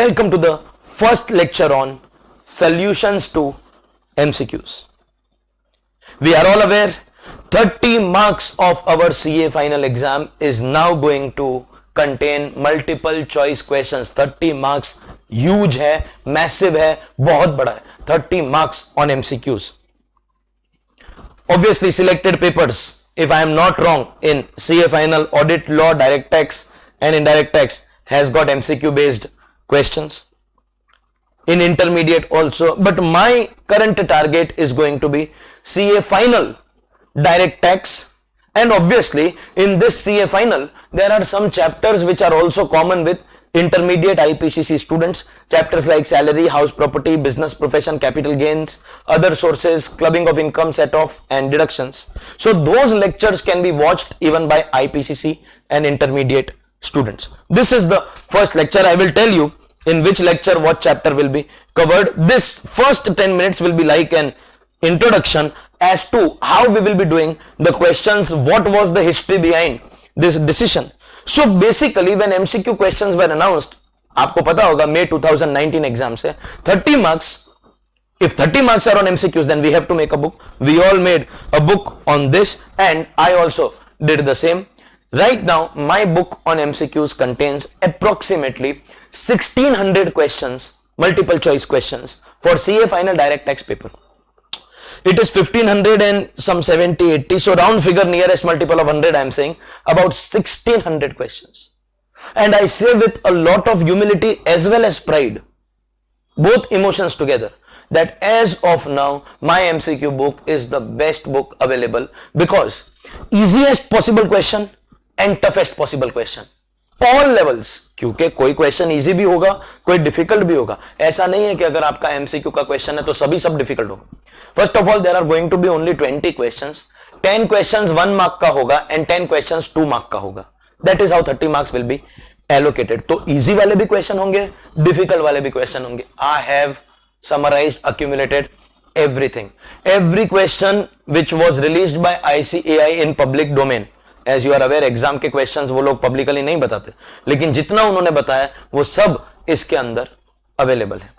Welcome to the first lecture on solutions to MCQs. We are all aware 30 marks of our CA final exam is now going to contain multiple choice questions. 30 marks huge है, massive है, बहुत बड़ा है. 30 marks on MCQs. Obviously selected papers, if I am not wrong, in CA final, audit, law, direct tax and indirect tax has got MCQ based questions. In intermediate also, but my current target is going to be CA final, direct tax, and obviously in this CA final there are some chapters which are also common with intermediate IPCC students, chapters like salary, house property, business profession, capital gains, other sources, clubbing of income, set off and deductions. So those lectures can be watched even by IPCC and intermediate students. This is the first lecture. I will tell you in which lecture what chapter will be covered. This first 10 minutes will be like an introduction as to how we will be doing the questions, what was the history behind this decision. So basically when MCQ questions were announced, आपको पता होगा May 2019 exam से 30 marks, if 30 marks are on MCQs then we have to make a book. We all made a book on this and I also did the same. Right now my book on MCQs contains approximately 1600 questions, multiple choice questions for CA final direct tax paper. It is 1500 and some 70, 80. So round figure nearest multiple of 100 I am saying about 1600 questions. And I say with a lot of humility as well as pride, both emotions together, that as of now my MCQ book is the best book available because easiest possible question and toughest possible question. All levels, क्योंकि कोई question easy भी होगा, कोई difficult भी होगा. ऐसा नहीं है कि अगर आपका एमसीक्यू का क्वेश्चन है तो सभी सब डिफिकल्ट होगा. First of all there are going to be only 20 questions. 10 questions 1 mark का होगा एंड 10 क्वेश्चंस 2 मार्क का होगा. That is how 30 marks will be allocated. तो इजी वाले भी क्वेश्चन होंगे, डिफिकल्ट वाले भी क्वेश्चन होंगे. I have summarised, accumulated everything. Every question which was released by ICAI in public domain. As you are aware, exam के questions वो लोग पब्लिकली नहीं बताते, लेकिन जितना उन्होंने बताया वो सब इसके अंदर अवेलेबल है.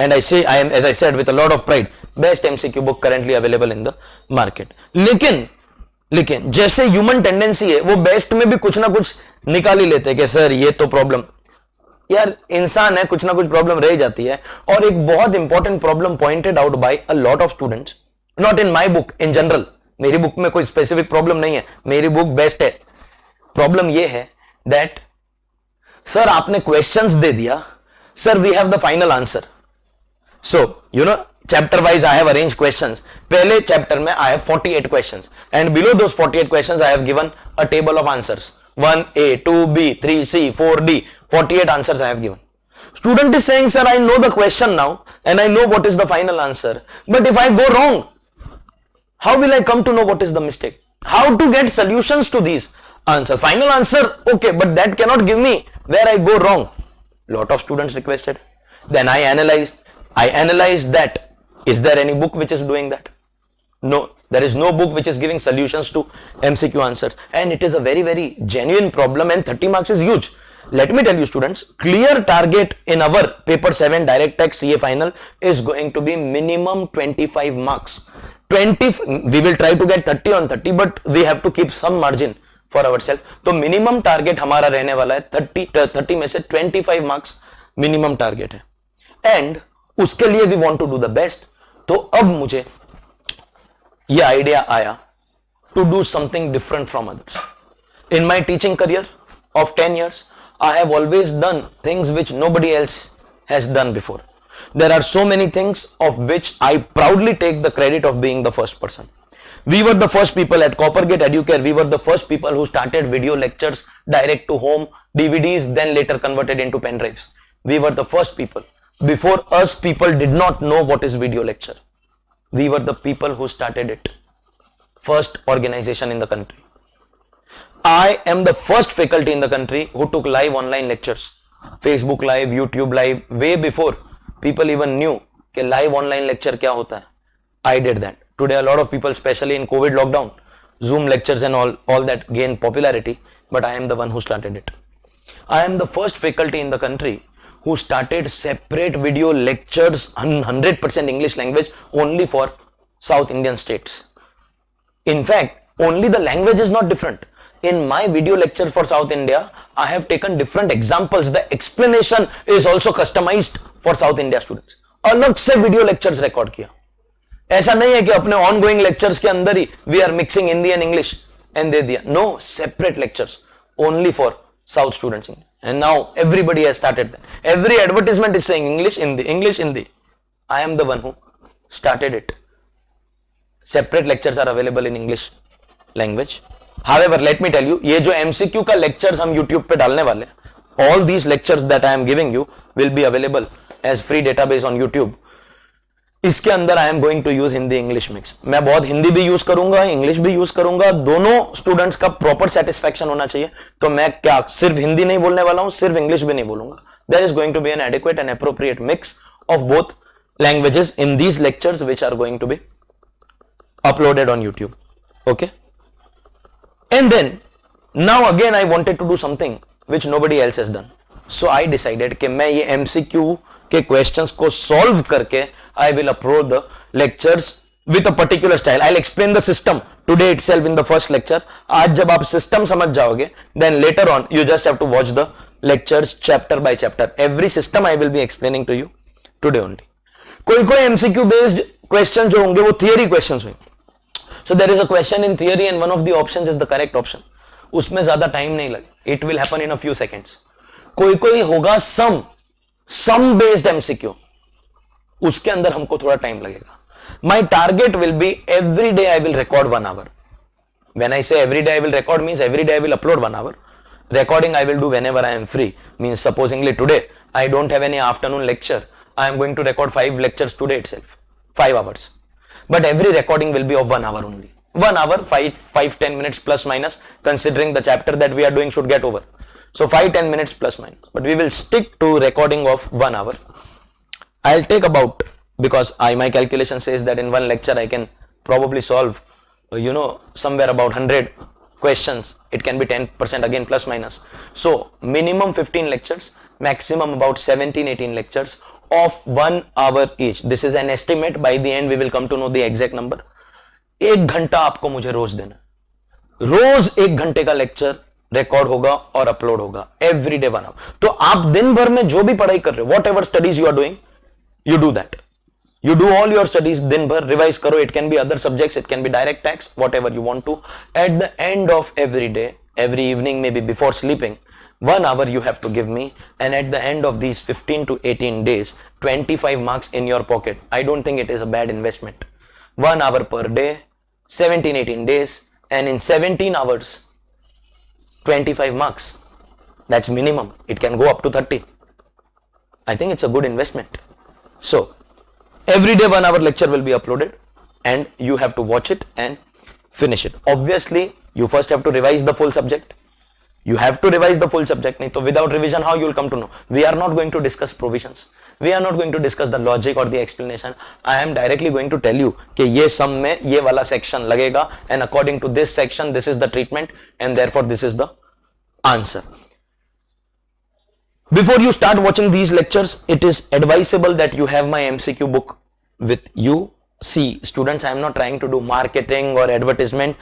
And I say I am, as I said with a lot of pride, best MCQ book currently available in the market. लेकिन जैसे ह्यूमन टेंडेंसी है वो बेस्ट में भी कुछ ना कुछ निकाल ही लेते हैं कि सर ये तो प्रॉब्लम, यार इंसान है, कुछ ना कुछ प्रॉब्लम रह जाती है. और एक बहुत important problem pointed out by a lot of students, not in my book, in general. मेरी बुक में कोई स्पेसिफिक प्रॉब्लम नहीं है, मेरी बुक बेस्ट है. प्रॉब्लम ये है दैट सर आपने क्वेश्चंस दे दिया, sir we have the final answer. So you know chapter wise I have arrange questions. पहले चैप्टर में I have 48 questions and below those 48 questions I have given a table of answers 1A 2B 3C 4D. 48 answers I have given. Student is saying, sir, I know the question now and I know what is the final answer. But if I go wrong, how will I come to know what is the mistake? How to get solutions to these answers? Final answer, okay, but that cannot give me where I go wrong. Lot of students requested. Then I analyzed that. Is there any book which is doing that? No, there is no book which is giving solutions to MCQ answers. And it is a very, very genuine problem and 30 marks is huge. Let me tell you students, clear target in our paper 7 direct tax CA final is going to be minimum 25 marks. We will try to get 30 on 30 but we have to keep some margin for ourselves. तो minimum target हमारा रहने वाला है 30 में से 25 marks minimum target है. And उसके लिए we want to do the best. तो अब मुझे ये आइडिया आया to do something different from others. In my teaching career of 10 years, I have always done things which nobody else has done before. There are so many things of which I proudly take the credit of being the first person. We were the first people at Coppergate Educare. We were the first people who started video lectures direct to home, DVDs, then later converted into pen drives. We were the first people. Before us, people did not know what is video lecture. We were the people who started it. First organization in the country. I am the first faculty in the country who took live online lectures. Facebook live, YouTube live, way before people even knew कि live online lecture क्या होता है. I did that. Today a lot of people, especially in COVID lockdown, Zoom lectures and all that gained popularity, but I am the one who started it. I am the first faculty in the country who started separate video lectures 100% English language only for South Indian states. In fact, only the language is not different. In my video lecture for South India, I have taken different examples. The explanation is also customized for South India students. अलग से video lectures record किया. ऐसा नहीं है कि अपने ongoing lectures के अंदर ही we are mixing Hindi and English and दे दिया. No, separate lectures only for south students. And now everybody has started that. Every advertisement is saying English, Hindi, English, Hindi. I am the one who started it. Separate lectures are available in English language. However, let me tell you, ये जो MCQ का lectures हम YouTube पे डालने वाले हैं, all these lectures that I am giving you will be available as free database on YouTube. इसके अंदर I am going to use Hindi English mix. मैं बहुत हिंदी भी यूज करूंगा, इंग्लिश भी यूज करूंगा. दोनों स्टूडेंट्स का प्रॉपर सेटिस्फैक्शन होना चाहिए. तो मैं क्या सिर्फ हिंदी नहीं बोलने वाला हूं, सिर्फ इंग्लिश भी नहीं बोलूंगा. There is going to be an adequate and appropriate mix of both languages in these lectures which are going to be uploaded on YouTube. Okay, and then now again I wanted to do something which nobody else has done. So I decided कि मैं ये MCQ के questions को solve करके I will upload the lectures with a particular style. I will explain the system today itself in the first lecture. आज जब आप system समझ जाओगे, then later on you just have to watch the lectures chapter by chapter. Every system I will be explaining to you today only. कोई कोई MCQ based question जो होंगे वो थियरी क्वेश्चन होंगे. So there is a question in theory and one of the options is the correct option. उसमें ज्यादा time नहीं लगे, it will happen in a few seconds. कोई कोई होगा सम बेस्ड एमसीक्यू, उसके अंदर हमको थोड़ा टाइम लगेगा. My target will be every day I will record 1 hour. When I say every day I will record means every day I will upload 1 hour. Recording I will do whenever I am free. Means supposingly today I don't have any afternoon lecture. I am going to record 5 lectures today itself. 5 hours. But every recording will be of 1 hour only. 1 hour, 5-10 minutes plus minus, considering the chapter that we are doing should get over. So 5-10 minutes plus minus. But we will stick to recording of 1 hour. I'll take about, because my calculation says that in one lecture I can probably solve somewhere about 100 questions. It can be 10% again plus minus. So minimum 15 lectures, maximum about 17-18 lectures of 1 hour each. This is an estimate. By the end we will come to know the exact number. 1 घंटा आपको मुझे रोज देना. रोज 1 घंटे का lecture record होगा और upload होगा every day 1 hour. तो आप दिन भर में जो भी पढ़ाई कर रहे हो, whatever studies you are doing, you do that. You do all your studies दिन भर, revise करो. It can be other subjects, it can be direct tax, whatever you want to. At the end of every day, every evening, maybe before sleeping, 1 hour you have to give me, and at the end of these 15 to 18 days, 25 marks in your pocket. I don't think it is a bad investment. 1 hour per day, 17-18 days, and in 17 hours, 25 marks. That's minimum. It can go up to 30. I think it's a good investment. So, every day 1 hour lecture will be uploaded and you have to watch it and finish it. Obviously, you first have to revise the full subject. You have to revise the full subject. So without revision, how you will come to know? We are not going to discuss provisions. We are not going to discuss the logic or the explanation. I am directly going to tell you कि ये sum में ये वाला section लगेगा and according to this section, this is the treatment and therefore this is the answer. Before you start watching these lectures, it is advisable that you have my MCQ book with you. See, students, I am not trying to do marketing or advertisement.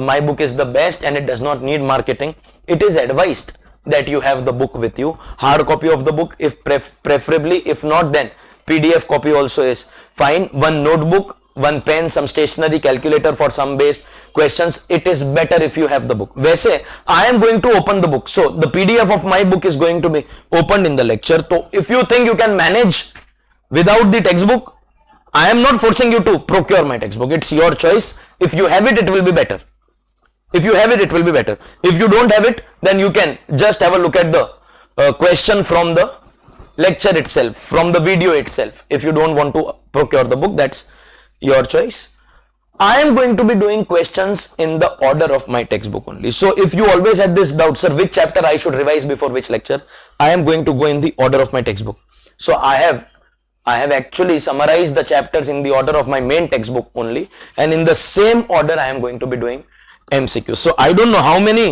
My book is the best and it does not need marketing. It is advised that you have the book with you. Hard copy of the book, if preferably. If not, then PDF copy also is fine. One notebook, one pen, some stationery, calculator for some based questions. It is better if you have the book. वैसे I am going to open the book. So the PDF of my book is going to be opened in the lecture. So if you think you can manage without the textbook, I am not forcing you to procure my textbook. It's your choice. If you have it, it will be better. If you have it, it will be better. If you don't have it, then you can just have a look at the question from the lecture itself, from the video itself. If you don't want to procure the book, that's your choice. I am going to be doing questions in the order of my textbook only. So if you always had this doubt, sir, which chapter I should revise before which lecture, I am going to go in the order of my textbook. So I have actually summarized the chapters in the order of my main textbook only, and in the same order I am going to be doing MCQ. So I don't know how many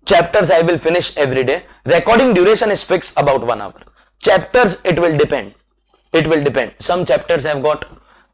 chapters I will finish every day. Recording duration is fixed about 1 hour. chapters, it will depend. Some chapters have got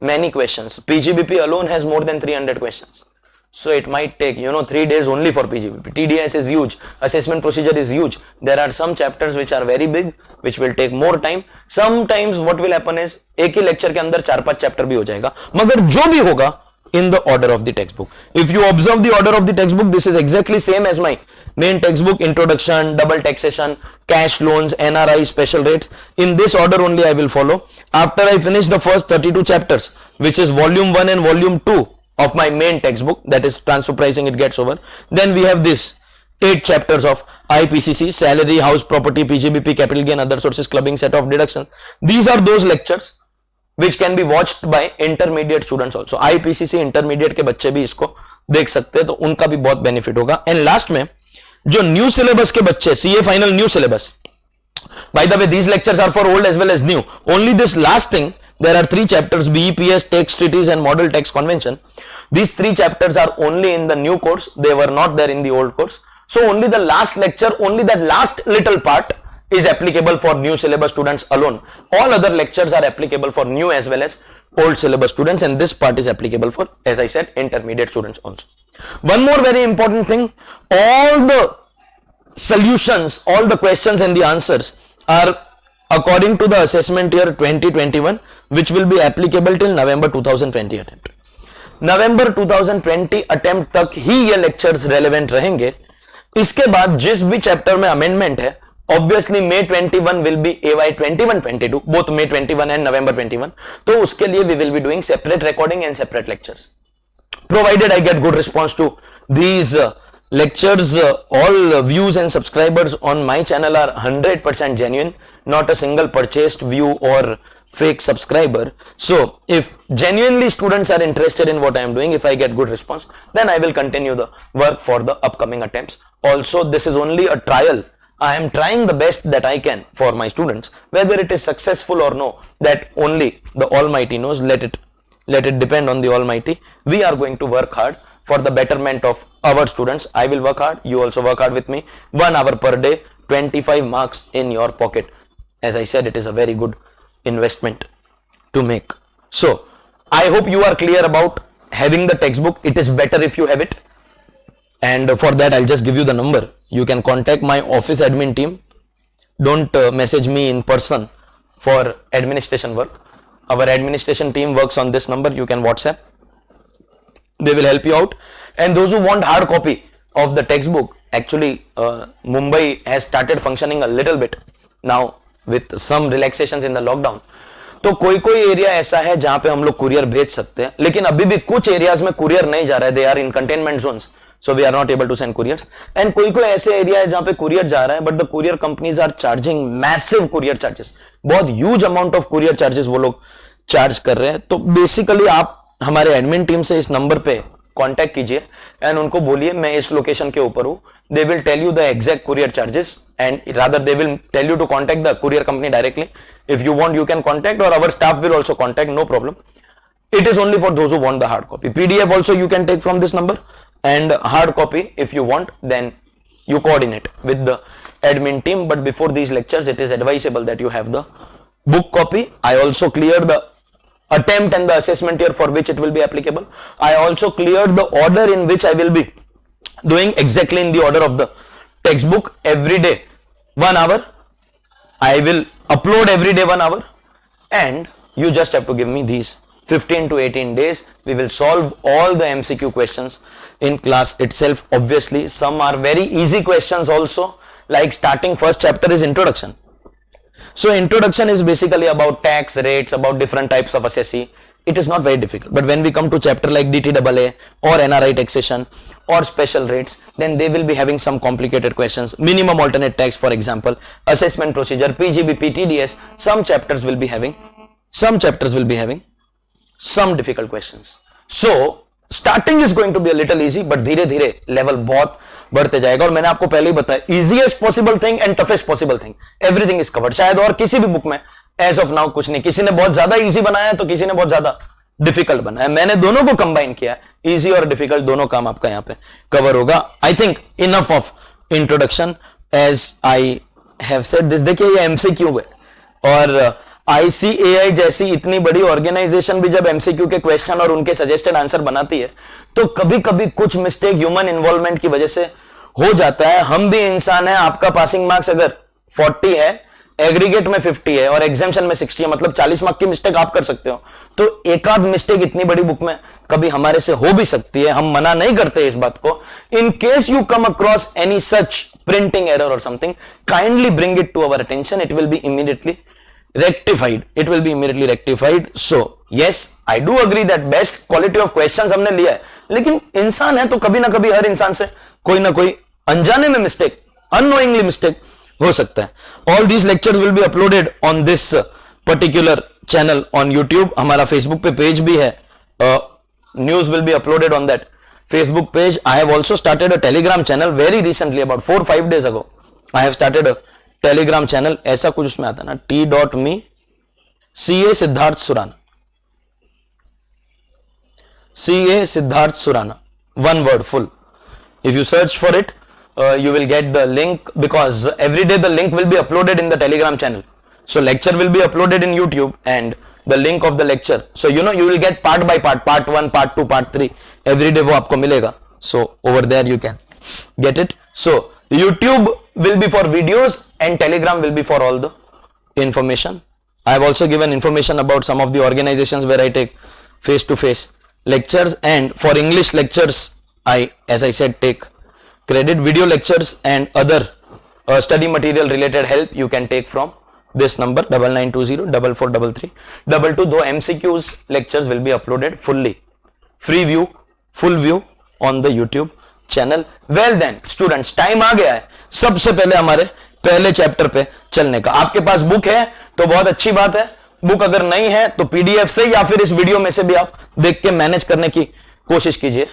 many questions. PGBP alone has more than 300 questions, so it might take 3 days only for PGBP. TDS is huge, assessment procedure is huge. There are some chapters which are very big, which will take more time. Sometimes what will happen is एक ही lecture के अंदर 4-5 chapter भी हो जाएगा, मगर जो भी होगा in the order of the textbook. If you observe the order of the textbook, this is exactly same as my main textbook: introduction, double taxation, cash loans, NRI, special rates. In this order only I will follow. After I finish the first 32 chapters, which is volume 1 and volume 2 of my main textbook, that is transfer pricing, it gets over. Then we have this 8 chapters of IPCC, salary, house, property, PGBP, capital gain, other sources, clubbing, set of deduction. These are those lectures which can be watched by intermediate students also. IPCC intermediate के बच्चे भी इसको देख सकते हैं, तो उनका भी बहुत बेनिफिट होगा. एंड लास्ट में जो न्यू सिलेबस के बच्चे, CA final new syllabus, by the way these lectures are for old as well as new. Only this last thing, there are 3 chapters: BEPS, tax treaties and model tax convention. These 3 chapters are only in the new course, they were not there in the old course. So only the last lecture, only that last little part is applicable for new syllabus students alone. All other lectures are applicable for new as well as old syllabus students, and this part is applicable for, as I said, intermediate students also. One more very important thing: all the solutions, all the questions and the answers are according to the assessment year 2021, which will be applicable till November 2020 attempt. November 2020 attempt तक ही ये lectures relevant रहेंगे. इसके बाद जिस भी chapter में amendment है, obviously May 21 will be AY 21-22, both May 21 and November 21. तो उसके लिए we will be doing separate recording and separate lectures. Provided I get good response to these lectures, all views and subscribers on my channel are 100% genuine, not a single purchased view or fake subscriber. So if genuinely students are interested in what I am doing, if I get good response, then I will continue the work for the upcoming attempts. Also, this is only a trial. I am trying the best that I can for my students. Whether it is successful or no, that only the Almighty knows. Let it depend on the Almighty. We are going to work hard for the betterment of our students. I will work hard, you also work hard with me. 1 hour per day, 25 marks in your pocket. As I said, it is a very good investment to make. So I hope you are clear about having the textbook. It is better if you have it, and for that I'll just give you the number. You can contact my office admin team. Don't message me in person for administration work. Our administration team works on this number. You can WhatsApp, they will help you out. And those who want hard copy of the textbook, actually Mumbai has started functioning a little bit now with some relaxations in the lockdown. तो कोई area ऐसा है जहां पे हम लोग courier भेज सकते हैं, लेकिन अभी भी कुछ एरियाज में कुरियर नहीं जा रहा है. They are in containment zones, so we are not able to send couriers. And कोई ऐसे एरिया है जहां पे कुरियर जा रहा है, but the courier companies are charging massive courier charges. बहुत huge amount of courier charges वो लोग चार्ज कर रहे हैं. तो बेसिकली आप हमारे एडमिन टीम से इस नंबर पे कांटेक्ट कीजिए एंड उनको बोलिए मैं इस लोकेशन के ऊपर हूं. They will tell you the exact courier charges, and rather they will tell you to contact the courier company directly. If you want, you can contact, और our staff will also contact, no problem. It is only for those who want the hard copy. PDF also you can take from this number, and hard copy if you want, then you coordinate with the admin team. But before these lectures, it is advisable that you have the book copy. I also clear the attempt and the assessment year for which it will be applicable. I also cleared the order in which I will be doing exactly in the order of the textbook. Every day 1 hour, I will upload every day 1 hour, and you just have to give me these 15 to 18 days. We will solve all the MCQ questions in class itself. Obviously some are very easy questions also, like starting first chapter is introduction. So introduction is basically about tax rates, about different types of assessee. It is not very difficult. But when we come to chapter like DTAA or NRI taxation or special rates, then they will be having some complicated questions. Minimum alternate tax, for example, assessment procedure, PGBP, TDS. Some chapters will be having some difficult questions. So starting is going to be a little easy, but धीरे धीरे level बहुत बढ़ते जाएगा. और मैंने आपको पहले ही बताया, easiest possible thing and toughest possible thing, everything is covered. शायद और किसी भी बुक में as of now कुछ नहीं. किसी ने बहुत ज्यादा easy बनाया तो किसी ने बहुत ज्यादा difficult बनाया. मैंने दोनों को combine किया, easy और difficult दोनों काम आपका यहाँ पे cover होगा. I think enough of introduction, as I have said this. देखिए ये MCQ है, और ICAI जैसी इतनी बड़ी ऑर्गेनाइजेशन भी जब MCQ के क्वेश्चन और उनके सजेस्टेड आंसर बनाती है तो कभी कभी कुछ मिस्टेक ह्यूमन इन्वॉल्वमेंट की वजह से हो जाता है। हम भी इंसान है। आपका पासिंग मार्क्स अगर 40 है, एग्रीगेट में 50 है और एग्जाम्शन में 60 है, मतलब 40 मार्क की मिस्टेक आप कर सकते हो। तो एक आध मिस्टेक इतनी बड़ी बुक में कभी हमारे से हो भी सकती है, हम मना नहीं करते इस बात को। In case you come across any such printing error और something, kindly bring it to our attention, it will be immediately rectified. It will be immediately rectified. So yes, I do agree that best quality of questions हमने लिया है, लेकिन इंसान है तो कभी ना कभी हर इंसान से कोई ना कोई अनजाने में मिस्टेक, unknowingly मिस्टेक हो सकता है। All these lectures will be uploaded on this particular channel on YouTube. हमारा Facebook पे पेज भी है, news will be uploaded on that Facebook page. I have also started a Telegram channel very recently, about 4-5 days ago. I have started a Telegram channel, ऐसा कुछ उसमें आता ना, t.me CA Siddharth Surana, CA Siddharth Surana, one word full. If you search for it, you will get the link, because every day the link will be uploaded in the Telegram channel. So lecture will be uploaded in YouTube and the link of the lecture. So you will get part by part, part 1, part 2, part 3. Every day वो आपको मिलेगा. So over there you can get it. So YouTube will be for videos and Telegram will be for all the information. I have also given information about some of the organizations where I take face-to-face lectures, and for English lectures I, as I said, take credit. Video lectures and other study material related help you can take from this number 9920443322. Though MCQs lectures will be uploaded fully, free view, full view on the YouTube channel. Well then students, time आ गया है सबसे पहले हमारे पहले chapter पे चलने का। आपके पास बुक है तो बहुत अच्छी बात है, बुक अगर नहीं है तो PDF से या फिर इस वीडियो में से भी आप देख के मैनेज करने की कोशिश कीजिए।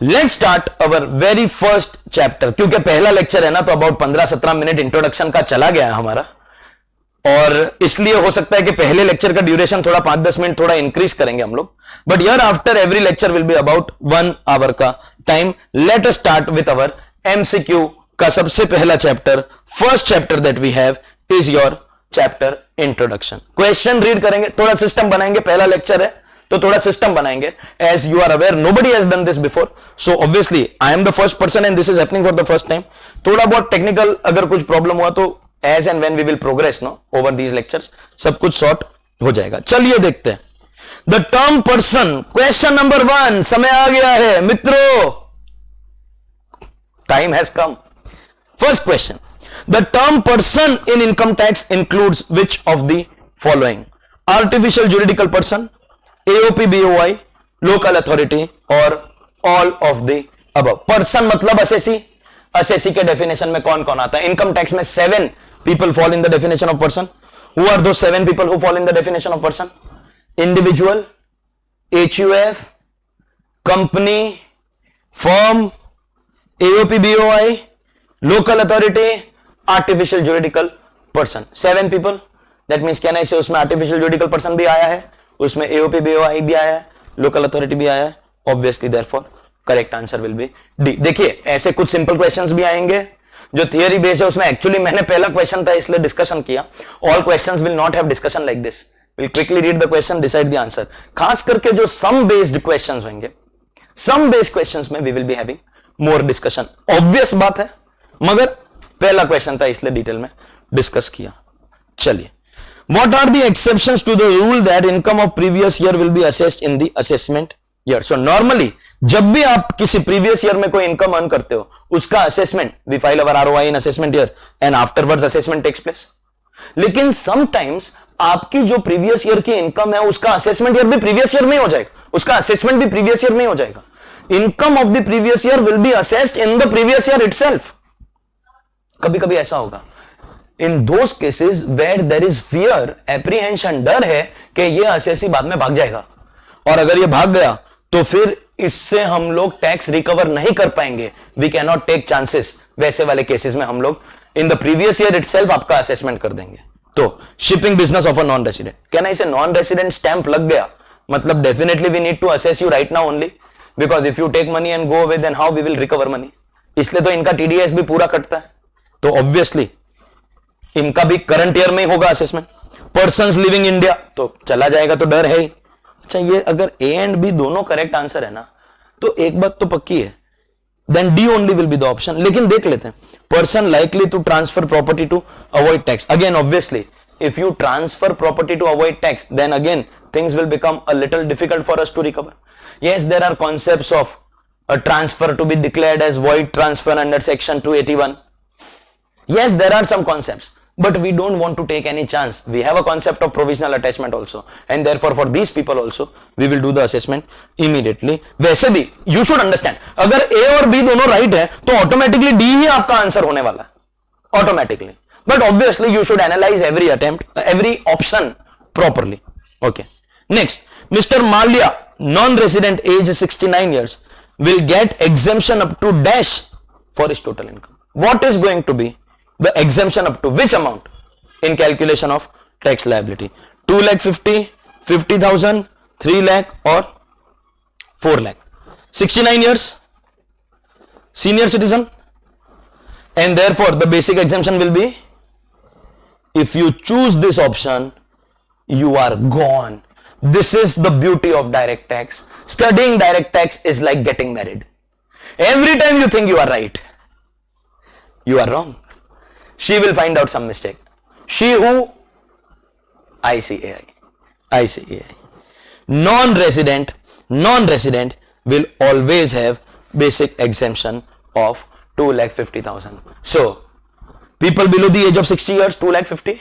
Let's start our very first chapter. क्योंकि पहला लेक्चर है ना, तो अबाउट 15-17 मिनट इंट्रोडक्शन का चला गया है हमारा, और इसलिए हो सकता है कि पहले लेक्चर का ड्यूरेशन थोड़ा 5-10 मिनट थोड़ा इंक्रीज करेंगे हम लोग, but here after every lecture will be about 1 hour का time. Let us start with our MCQ का सबसे पहला chapter. First chapter that we have is your chapter introduction. Question read करेंगे, थोड़ा सिस्टम बनाएंगे, पहला लेक्चर है तो थोड़ा सिस्टम बनाएंगे। As you are aware, nobody has done this before, so obviously I am the first person and this is happening for the first time. थोड़ा बहुत टेक्निकल अगर कुछ प्रॉब्लम हुआ तो as and when we will progress over these lectures, सब कुछ sort हो जाएगा। चलिए देखते हैं the term person, question number 1। समय आ गया है मित्रों, time has come। First question, the term person in income tax includes which of the following? Artificial juridical person, AOP BOI, local authority, or all of the above। person मतलब assessee, assessee के definition में कौन कौन आता है? Income tax में 7 people fall in the definition of person. Who are those 7 people who fall in the definition of person? Individual, HUF, company, firm, AOP BOI, local authority, artificial juridical person। 7 people। That means can I say उसमें artificial juridical person भी आया है, उसमें AOP BOI भी आया है, local authority भी आया है। Obviously therefore correct answer will be D। देखिए ऐसे कुछ सिंपल क्वेश्चंस भी आएंगे जो थियरी बेस्ड है, उसमें एक्चुअली मैंने पहला क्वेश्चन था इसलिए डिस्कशन किया। All questions will not have discussion like this, will quickly read the question, decide the answer. खास करके जो सम बेस्ड क्वेश्चंस होंगे, सम बेस्ड क्वेश्चंस में we will be having more discussion, obvious बात है, मगर पहला क्वेश्चन था इसलिए डिटेल में डिस्कस किया। चलिए, what are the exceptions to the rule that income of previous year will be assessed in the assessment year? So normally जब भी आप किसी प्रीवियस ईयर में कोई इनकम अर्न करते हो, उसका assessment, we file our ROI in assessment year and afterwards assessment takes place. लेकिन समटाइम्स आपकी जो प्रीवियस ईयर की इनकम है उसका असेसमेंट ईयर भी प्रीवियस ईयर में हो जाएगा, उसका असेसमेंट भी प्रीवियस ईयर में हो जाएगा। Income of the previous year will be assessed in the previous year itself. कभी कभी ऐसा होगा, in those cases where there is fear, apprehension, डर है कि ये असेसी बाद में भाग जाएगा, और अगर ये भाग गया तो फिर इससे हम लोग टैक्स रिकवर नहीं कर पाएंगे। We can not take chances. वैसे वाले केसेस में हम लोग in the previous year itself आपका असेसमेंट कर देंगे। तो shipping business of a non resident, can I say non resident stamp लग गया मतलब definitely we need to assess you right now only, because if you take money and go away then how we will recover money. इसलिए तो इनका TDS भी पूरा कटता है। तो ऑब्वियसली इनका भी करंट ईयर में ही होगा असेसमेंट। पर्सन्स लिविंग इंडिया तो चला जाएगा, तो डर है ही। अच्छा, ये अगर ए एंड बी दोनों करेक्ट आंसर है ना, तो एक बात तो पक्की है, then D only will be the option. लेकिन देख लेते हैं, person likely to transfer property to avoid tax. Again obviously if you transfer property to avoid tax, then again things will become a little difficult for us to recover. Yes, there are concepts of a transfer to be declared as void transfer under section 281. Yes, there are some concepts, but we don't want to take any chance. We have a concept of provisional attachment also, and therefore for these people also we will do the assessment immediately. वैसे भी you should understand, अगर A और B दोनों right है तो automatically D ही आपका answer होने वाला है, automatically. But obviously you should analyze every attempt, every option properly. Okay. Next, Mr. Malia, non-resident, age 69 years, will get exemption up to dash for his total income. What is going to be the exemption up to which amount in calculation of tax liability? 2 lakh 50, 50,000, 3 lakh or 4 lakh. 69 years, senior citizen, and therefore the basic exemption will be, if you choose this option, you are gone. This is the beauty of direct tax. Studying direct tax is like getting married. Every time you think you are right, you are wrong. She will find out some mistake. She who? ICAI. ICAI. Non-resident will always have basic exemption of 2,50,000. So, people below the age of 60 years, 2,50,000.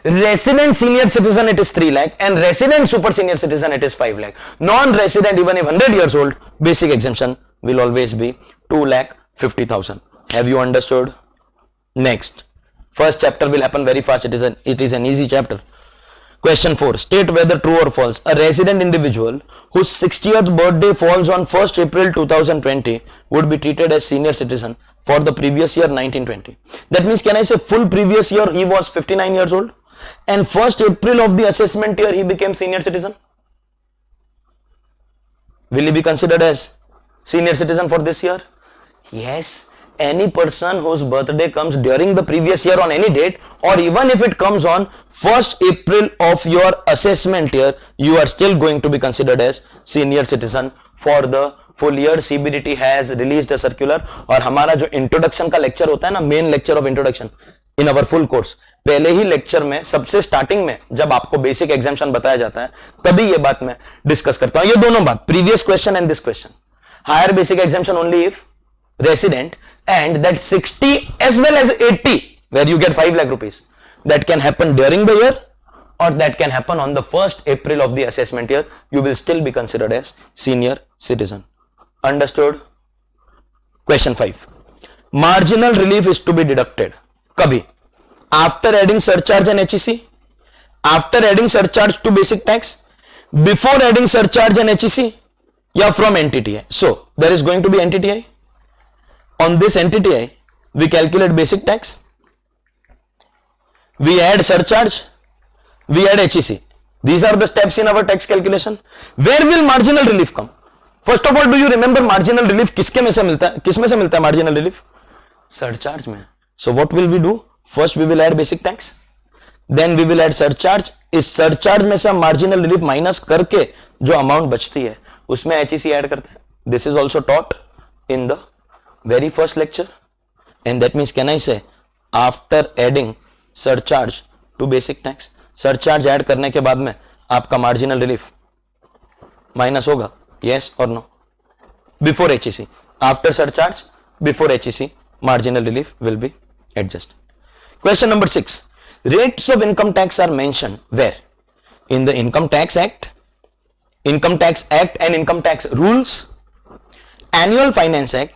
Resident senior citizen, it is 3 lakh, and resident super senior citizen, it is 5 lakh. Non-resident, even if 100 years old, basic exemption will always be 2,50,000. Have you understood? Next, first chapter will happen very fast. It is an easy chapter. Question 4. State whether true or false. A resident individual whose 60th birthday falls on 1st April 2020 would be treated as senior citizen for the previous year 1920. That means, can I say full previous year he was 59 years old, and 1st April of the assessment year he became senior citizen? Will he be considered as senior citizen for this year? Yes. Any person whose birthday comes during the previous year on any date, or even if it comes on 1st April of your assessment year, you are still going to be considered as senior citizen for the full year. CBDT has released a circular, और हमारा जो introduction का lecture होता है ना, main lecture of introduction in our full course, पहले ही lecture में सबसे स्टार्टिंग में जब आपको बेसिक एग्जाम्पशन बताया जाता है, तभी ये बात मैं डिस्कस करता हूं। ये दोनों बात, previous question and this question, higher basic exemption only if resident, and that 60 as well as 80 where you get 5 lakh rupees, that can happen during the year or that can happen on the 1st April of the assessment year. You will still be considered as senior citizen. Understood? Question 5. Marginal relief is to be deducted kabhi? After adding surcharge and HEC, after adding surcharge to basic tax, before adding surcharge and HEC, या from NTTI. So there is going to be NTTI. On this NTTI, we calculate basic tax, we add surcharge, we add HEC. These are the steps in our tax calculation. Where will marginal relief come? First of all, do you remember marginal relief किसके में से मिलता है? किस में से मिलता है marginal relief? Surcharge में. So what will we do? First we will add basic tax, then we will add surcharge. इस surcharge में से marginal relief minus करके जो amount बचती है, उसमें HEC add करते हैं. This is also taught in the very first lecture, and that means, can I say, after adding surcharge to basic tax, surcharge add करने के बाद में आपका marginal relief minus होगा, yes or no? Before HEC, after surcharge, before HEC, marginal relief will be adjusted. Question number 6. Rates of income tax are mentioned where? In the Income Tax Act and Income Tax Rules, Annual Finance Act,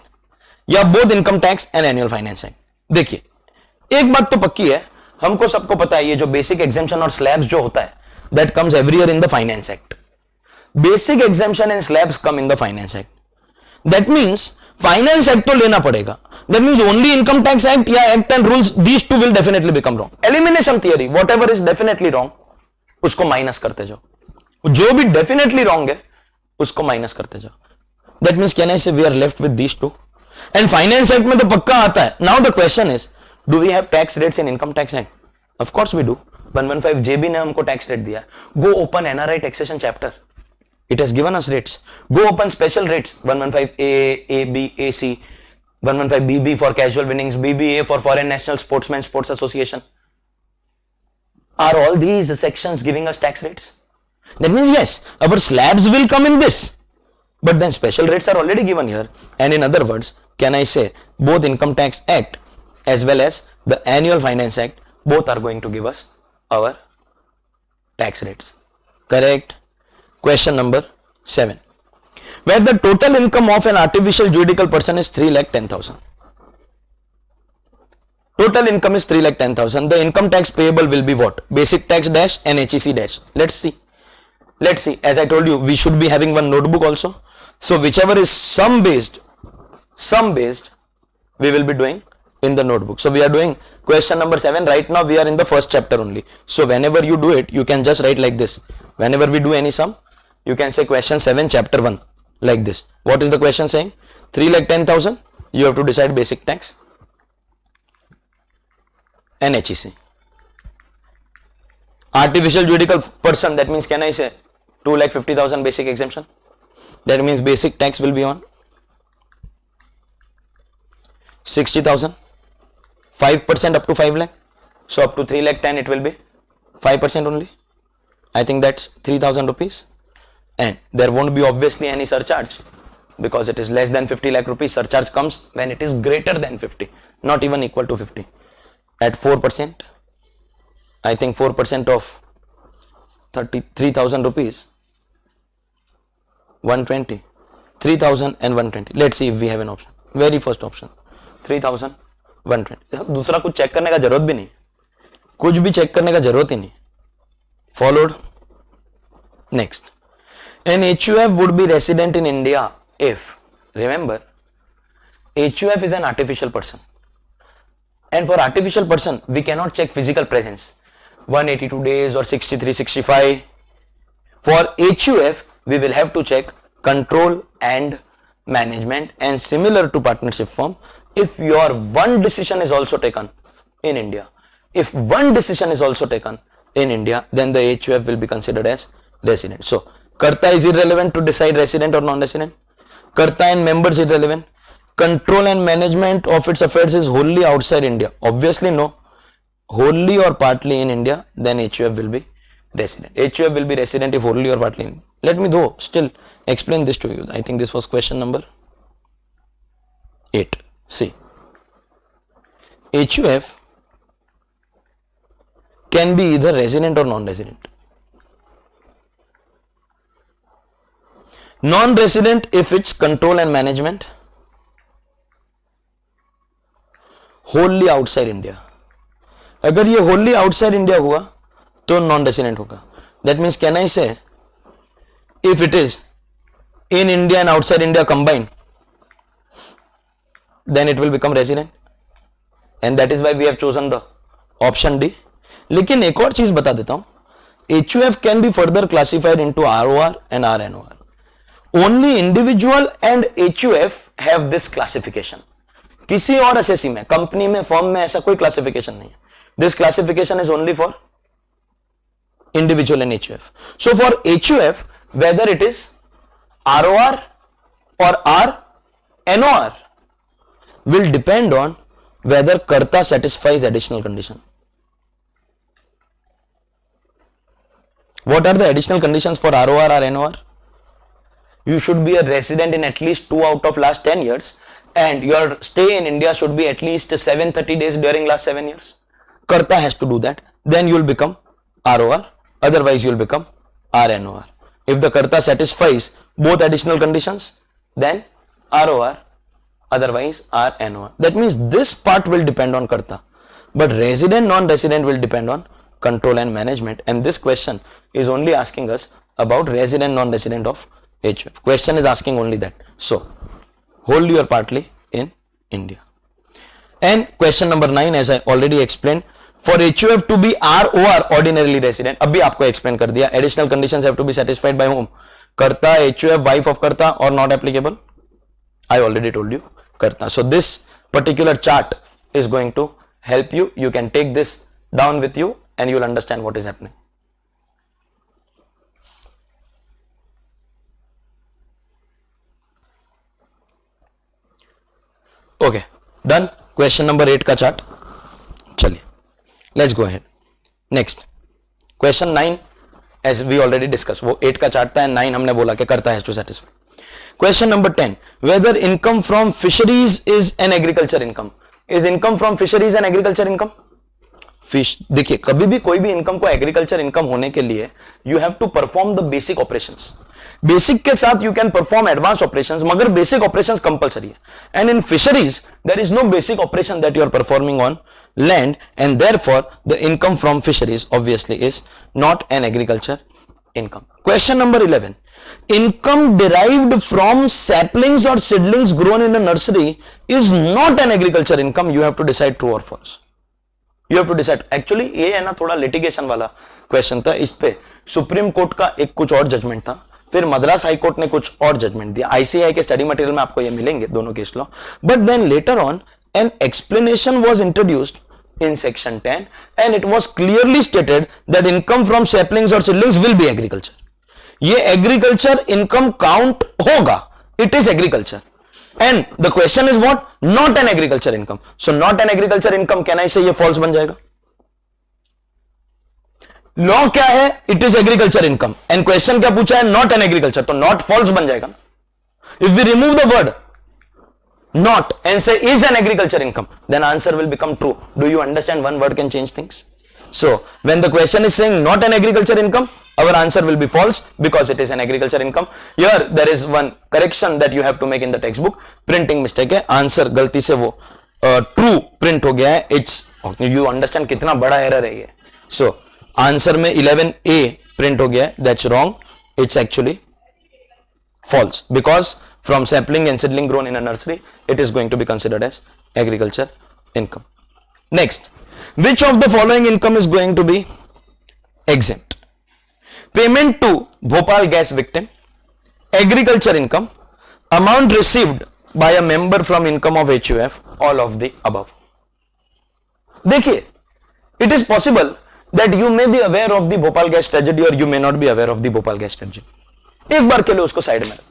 या both income tax and annual finance act. देखिए, एक बात तो पक्की है, हमको सबको पता है, ये जो बेसिक एग्जेम्पशन और स्लैब्स जो होता है, that comes every year in the finance act. Basic exemption and slabs come in the finance act. That means finance act तो लेना पड़ेगा. That means only income tax act या act and rules, these two will definitely become wrong. Elimination theory, whatever is definitely wrong, उसको minus करते जाओ. जो भी definitely wrong है उसको माइनस करते जाओ. That means, can I say we are left with these two. And finance act में तो पक्का आता है. Now the question is, do we have tax rates in income tax act? Of course we do. 115 JB ने हमको tax rate दिया. Go open NRI taxation chapter. It has given us rates. Go open special rates. 115A, AB, AC, 115BB for casual winnings, BBA for foreign national sportsmen sports association. Are all these sections giving us tax rates? That means yes, our slabs will come in this. But then special rates are already given here. And in other words, can I say both Income Tax Act as well as the Annual Finance Act, both are going to give us our tax rates. Correct? Question number 7. Where the total income of an artificial juridical person is 3,10,000. Total income is 3,10,000. The income tax payable will be what? Basic tax dash and HEC dash. Let's see. As I told you, we should be having one notebook also. So whichever is sum based, we will be doing in the notebook. So we are doing question number 7. Right now we are in the first chapter only. So whenever you do it, you can just write like this. Whenever we do any sum, you can say question 7 chapter 1 like this. What is the question saying? 3,10,000. You have to decide basic tax and HEC. Artificial juridical person, that means can I say 2,50,000 basic exemption? That means basic tax will be on 60,000, 5% up to 5 lakh. So up to 3,10,000 it will be 5% only. I think that's 3,000 rupees. And there won't be obviously any surcharge because it is less than 50 lakh rupees. Surcharge comes when it is greater than 50, not even equal to 50. At 4%, I think 4% of 33,000 rupees, 120, 3,000 and 120. Let's see if we have an option. Very first option, 3,000, 120. दूसरा कुछ check करने का जरूरत भी नहीं, कुछ भी check करने का जरूरत ही नहीं. Followed. Next, an HUF would be resident in India if, remember, HUF is an artificial person. And for artificial person, we cannot check physical presence. 182 days or 63, 65. For HUF, we will have to check control and management, and similar to partnership firm, if your one decision is also taken in India, then the HUF will be considered as resident. So, Karta is irrelevant to decide resident or non-resident. Karta and members irrelevant. Control and management of its affairs is wholly outside India. Obviously no. Wholly or partly in India, then HUF will be resident. HUF will be resident if wholly or partly in. Let me though still explain this to you. I think this was question number 8. See, HUF can be either resident or non-resident. Non-resident if it's control and management wholly outside India. अगर ये wholly outside India हुआ तो non-resident होगा. That means can I say if it is in India and outside India combined, then it will become resident, and that is why we have chosen the option D. लेकिन एक और चीज बता देता हूं, HUF can be further classified into ROR and RNOR. Only individual and HUF have this classification. किसी और SSC में, कंपनी में, फॉर्म में ऐसा कोई क्लासिफिकेशन नहीं है. This classification is only for individual and HUF. So for HUF, whether it is ROR or RNOR will depend on whether Karta satisfies additional condition. What are the additional conditions for ROR or NOR? You should be a resident in at least 2 out of last 10 years, and your stay in India should be at least 730 days during last 7 years. Karta has to do that. Then you will become ROR. Otherwise, you will become RNOR. If the Karta satisfies both additional conditions, then ROR. Otherwise, RNOR. That means this part will depend on Karta, but resident, non-resident will depend on control and management. And this question is only asking us about resident, non-resident of HUF. Question is asking only that. So, wholly or partly in India. And question number 9, as I already explained, for HUF to be ROR, ordinarily resident, abhi aapko explain kar diya, additional conditions have to be satisfied by whom? Karta, HUF, wife of Karta, or not applicable? I already told you, Karta. So this particular chart is going to help you. You can take this down with you and you'll understand what is happening. Okay, done. Question number 8 का chart. चलिए, let's go ahead. Next, question 9, as we already discussed, वो 8 का chart था and 9 हमने बोला कि करता है to satisfy. Question number 10, whether income from fisheries is an agriculture income. Is income from fisheries an agriculture income? Fish, देखिए कभी भी कोई भी इनकम को एग्रीकल्चर इनकम होने के लिए you have to perform the basic operations. Basic के साथ you can perform advance operations, मगर बेसिक ऑपरेशंस कंपलसरी है. And in fisheries there is no basic operation that you are performing on land and therefore the income from fisheries obviously is not an agriculture income. Question number 11, income derived from saplings or seedlings grown in a nursery is not an agriculture income. You have to decide true or false. You have to decide. Actually ये है ना थोड़ा litigation वाला question था. इस पे supreme court का एक कुछ और जजमेंट था, फिर मद्रास हाई कोर्ट ने कुछ और जजमेंट दिया. आईसीआई के स्टडी मटेरियल में आपको ये मिलेंगे दोनों case law. But then later on an explanation was introduced in section 10 and it was clearly stated that income from saplings or seedlings will be agriculture. ये agriculture income count होगा. It is agriculture. And the question is what? Not an agriculture income. So not an agriculture income, can I say ये false बन जाएगा? Law क्या है? It is agriculture income. And question क्या पूछा है? Not an agriculture. तो not false बन जाएगा. If we remove the word not and say is an agriculture income, then answer will become true. Do you understand? One word can change things. So when the question is saying not an agriculture income, our answer will be false because it is an agriculture income. Here there is one correction that you have to make in the textbook. Printing mistake है. Answer गलती से वो true print हो गया है. It's you understand कितना बड़ा error है ये. So answer में 11A print हो गया है. That's wrong. It's actually false because from sapling and seedling grown in a nursery, it is going to be considered as agriculture income. Next, which of the following income is going to be exempt? Payment to Bhopal gas victim, agriculture income, amount received by a member from income of HUF, all of the above. देखिए, it is possible that you may be aware of the Bhopal gas tragedy or you may not be aware of the Bhopal gas tragedy. एक बार के लिए उसको side में रखो.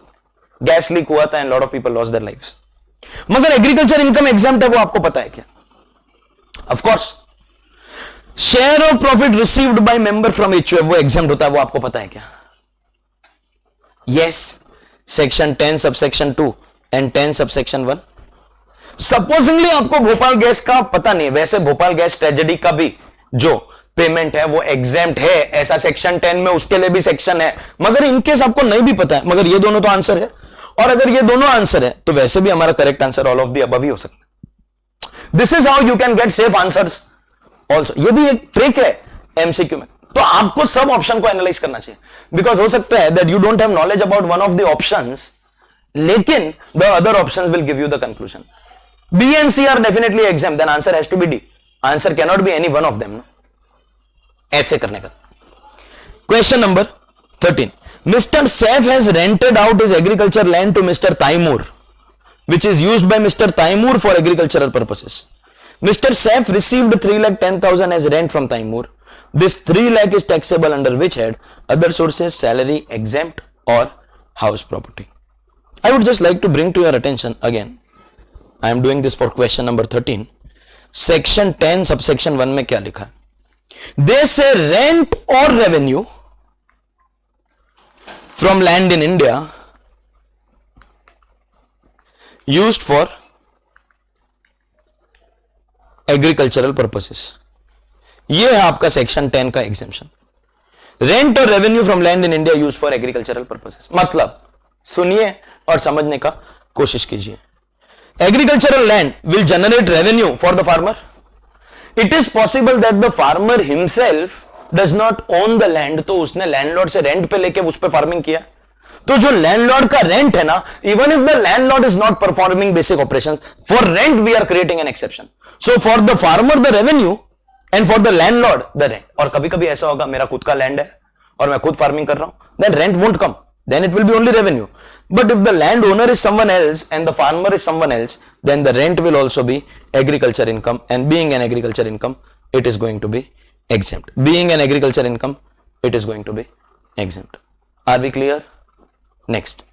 Gas leak हुआ था and lot of people lost their lives. मगर agriculture income exempt है, वो आपको पता है क्या? Of course share of profit received by member from HUF वो एग्जाम्प्ट होता है, वो आपको पता है क्या? Yes, section 10 subsection 2 and 10 subsection 1. Supposedly आपको भोपाल गैस का पता नहीं, वैसे भोपाल गैस ट्रेजेडी का भी जो पेमेंट है वो एग्जेम्प्ट है, ऐसा सेक्शन 10 में उसके लिए भी सेक्शन है. मगर इनकेस आपको नहीं भी पता है, मगर ये दोनों तो आंसर है, और अगर ये दोनों आंसर है तो वैसे भी हमारा correct answer all of the above ही हो सकता है. This is how you can get safe answers also. ये भी एक ट्रिक है एमसीक्यू में. तो आपको सब ऑप्शन को एनालाइज करना चाहिए, बिकॉज हो सकता है that you don't have knowledge about one of the options, लेकिन the other options will give you the conclusion. B and C are definitely exam, then answer has to be D. Answer can not be any one of them. ऐसे करने का. Question number 13, mister Saif has rented out his agriculture land to mister Taimur which is used by Mr. Taimur for agricultural purposes. Mr. Saif received 3,10,000 as rent from Taimur. This 3 lakh is taxable under which head? Other sources, salary, exempt or house property. I would just like to bring to your attention again, I am doing this for question number 13. Section 10 subsection 1 में क्या लिखा है? They say rent or revenue from land in India used for agricultural purposes. ये है आपका section 10 का exemption. Rent और revenue from land in India use for agricultural purposes. मतलब सुनिए और समझने का कोशिश कीजिए. Agricultural land will generate revenue for the farmer. It is possible that the farmer himself does not own the land, तो उसने लैंडलॉर्ड से रेंट पे लेके उस पे फार्मिंग किया. तो जो लैंडलॉर्ड का रेंट है ना, even if the landlord is not performing basic operations, for rent we are creating an exception. So for the farmer the revenue and for the landlord the rent. और कभी कभी ऐसा होगा मेरा खुद का लैंड है और मैं खुद फार्मिंग कर रहा हूं, then rent won't come, then it will be only revenue. But if the landowner is someone else and the farmer is someone else, then the rent will also be agriculture income, and being an agriculture income, it is going to be exempt. Being an agriculture income, it is going to be exempt. Are we clear? Next.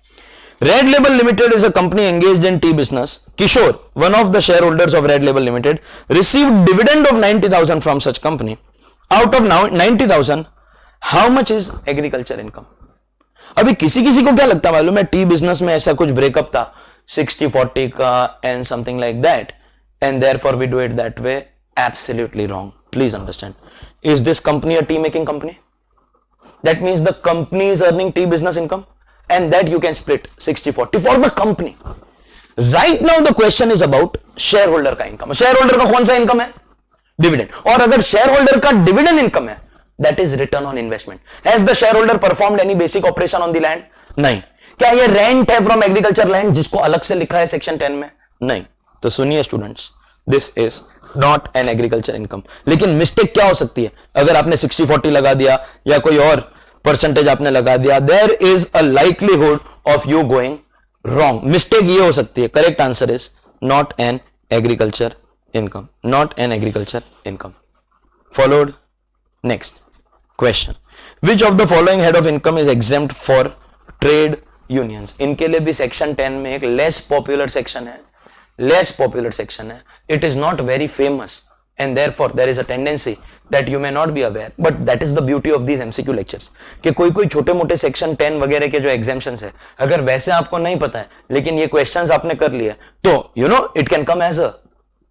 Red Label Limited is a company engaged in tea business. Kishore, one of the shareholders of Red Label Limited, received dividend of 90,000 from such company. Out of now 90,000, how much is agriculture income? अभी किसी किसी को क्या लगता है मालूम है, T business में ऐसा कुछ ब्रेकअप था 60-40 का and something like that, and therefore we do it that way. Absolutely wrong. Please understand. Is this company a tea making company? That means the company is earning tea business income, and that you can split 60-40 for the company. Right now the question is about shareholder का income. Shareholder का कौन सा income है? Dividend. और अगर shareholder का dividend income है, that is return on investment. Has the shareholder performed any basic operation on the land? नहीं. क्या ये rent है from agriculture land जिसको अलग से लिखा है सेक्शन 10 में? नहीं. तो सुनिए students, this is not an agriculture income. लेकिन मिस्टेक क्या हो सकती है? अगर आपने 60-40 लगा दिया या कोई और परसेंटेज आपने लगा दिया, there is a likelihood of you going wrong. Mistake ये हो सकती है. Correct answer is not an agriculture income. Not an agriculture income. Followed. Next question. Which of the following head of income is exempt for trade unions? इनके लिए भी section 10 में एक less popular section है. Less popular section है. It is not very famous and therefore there is a tendency that you may not be aware, but that is the beauty of these MCQ lectures कि कोई कोई छोटे मोटे section 10 वगैरह के जो exemptions है, अगर वैसे आपको नहीं पता है लेकिन ये questions आपने कर लिए तो you know it can come as a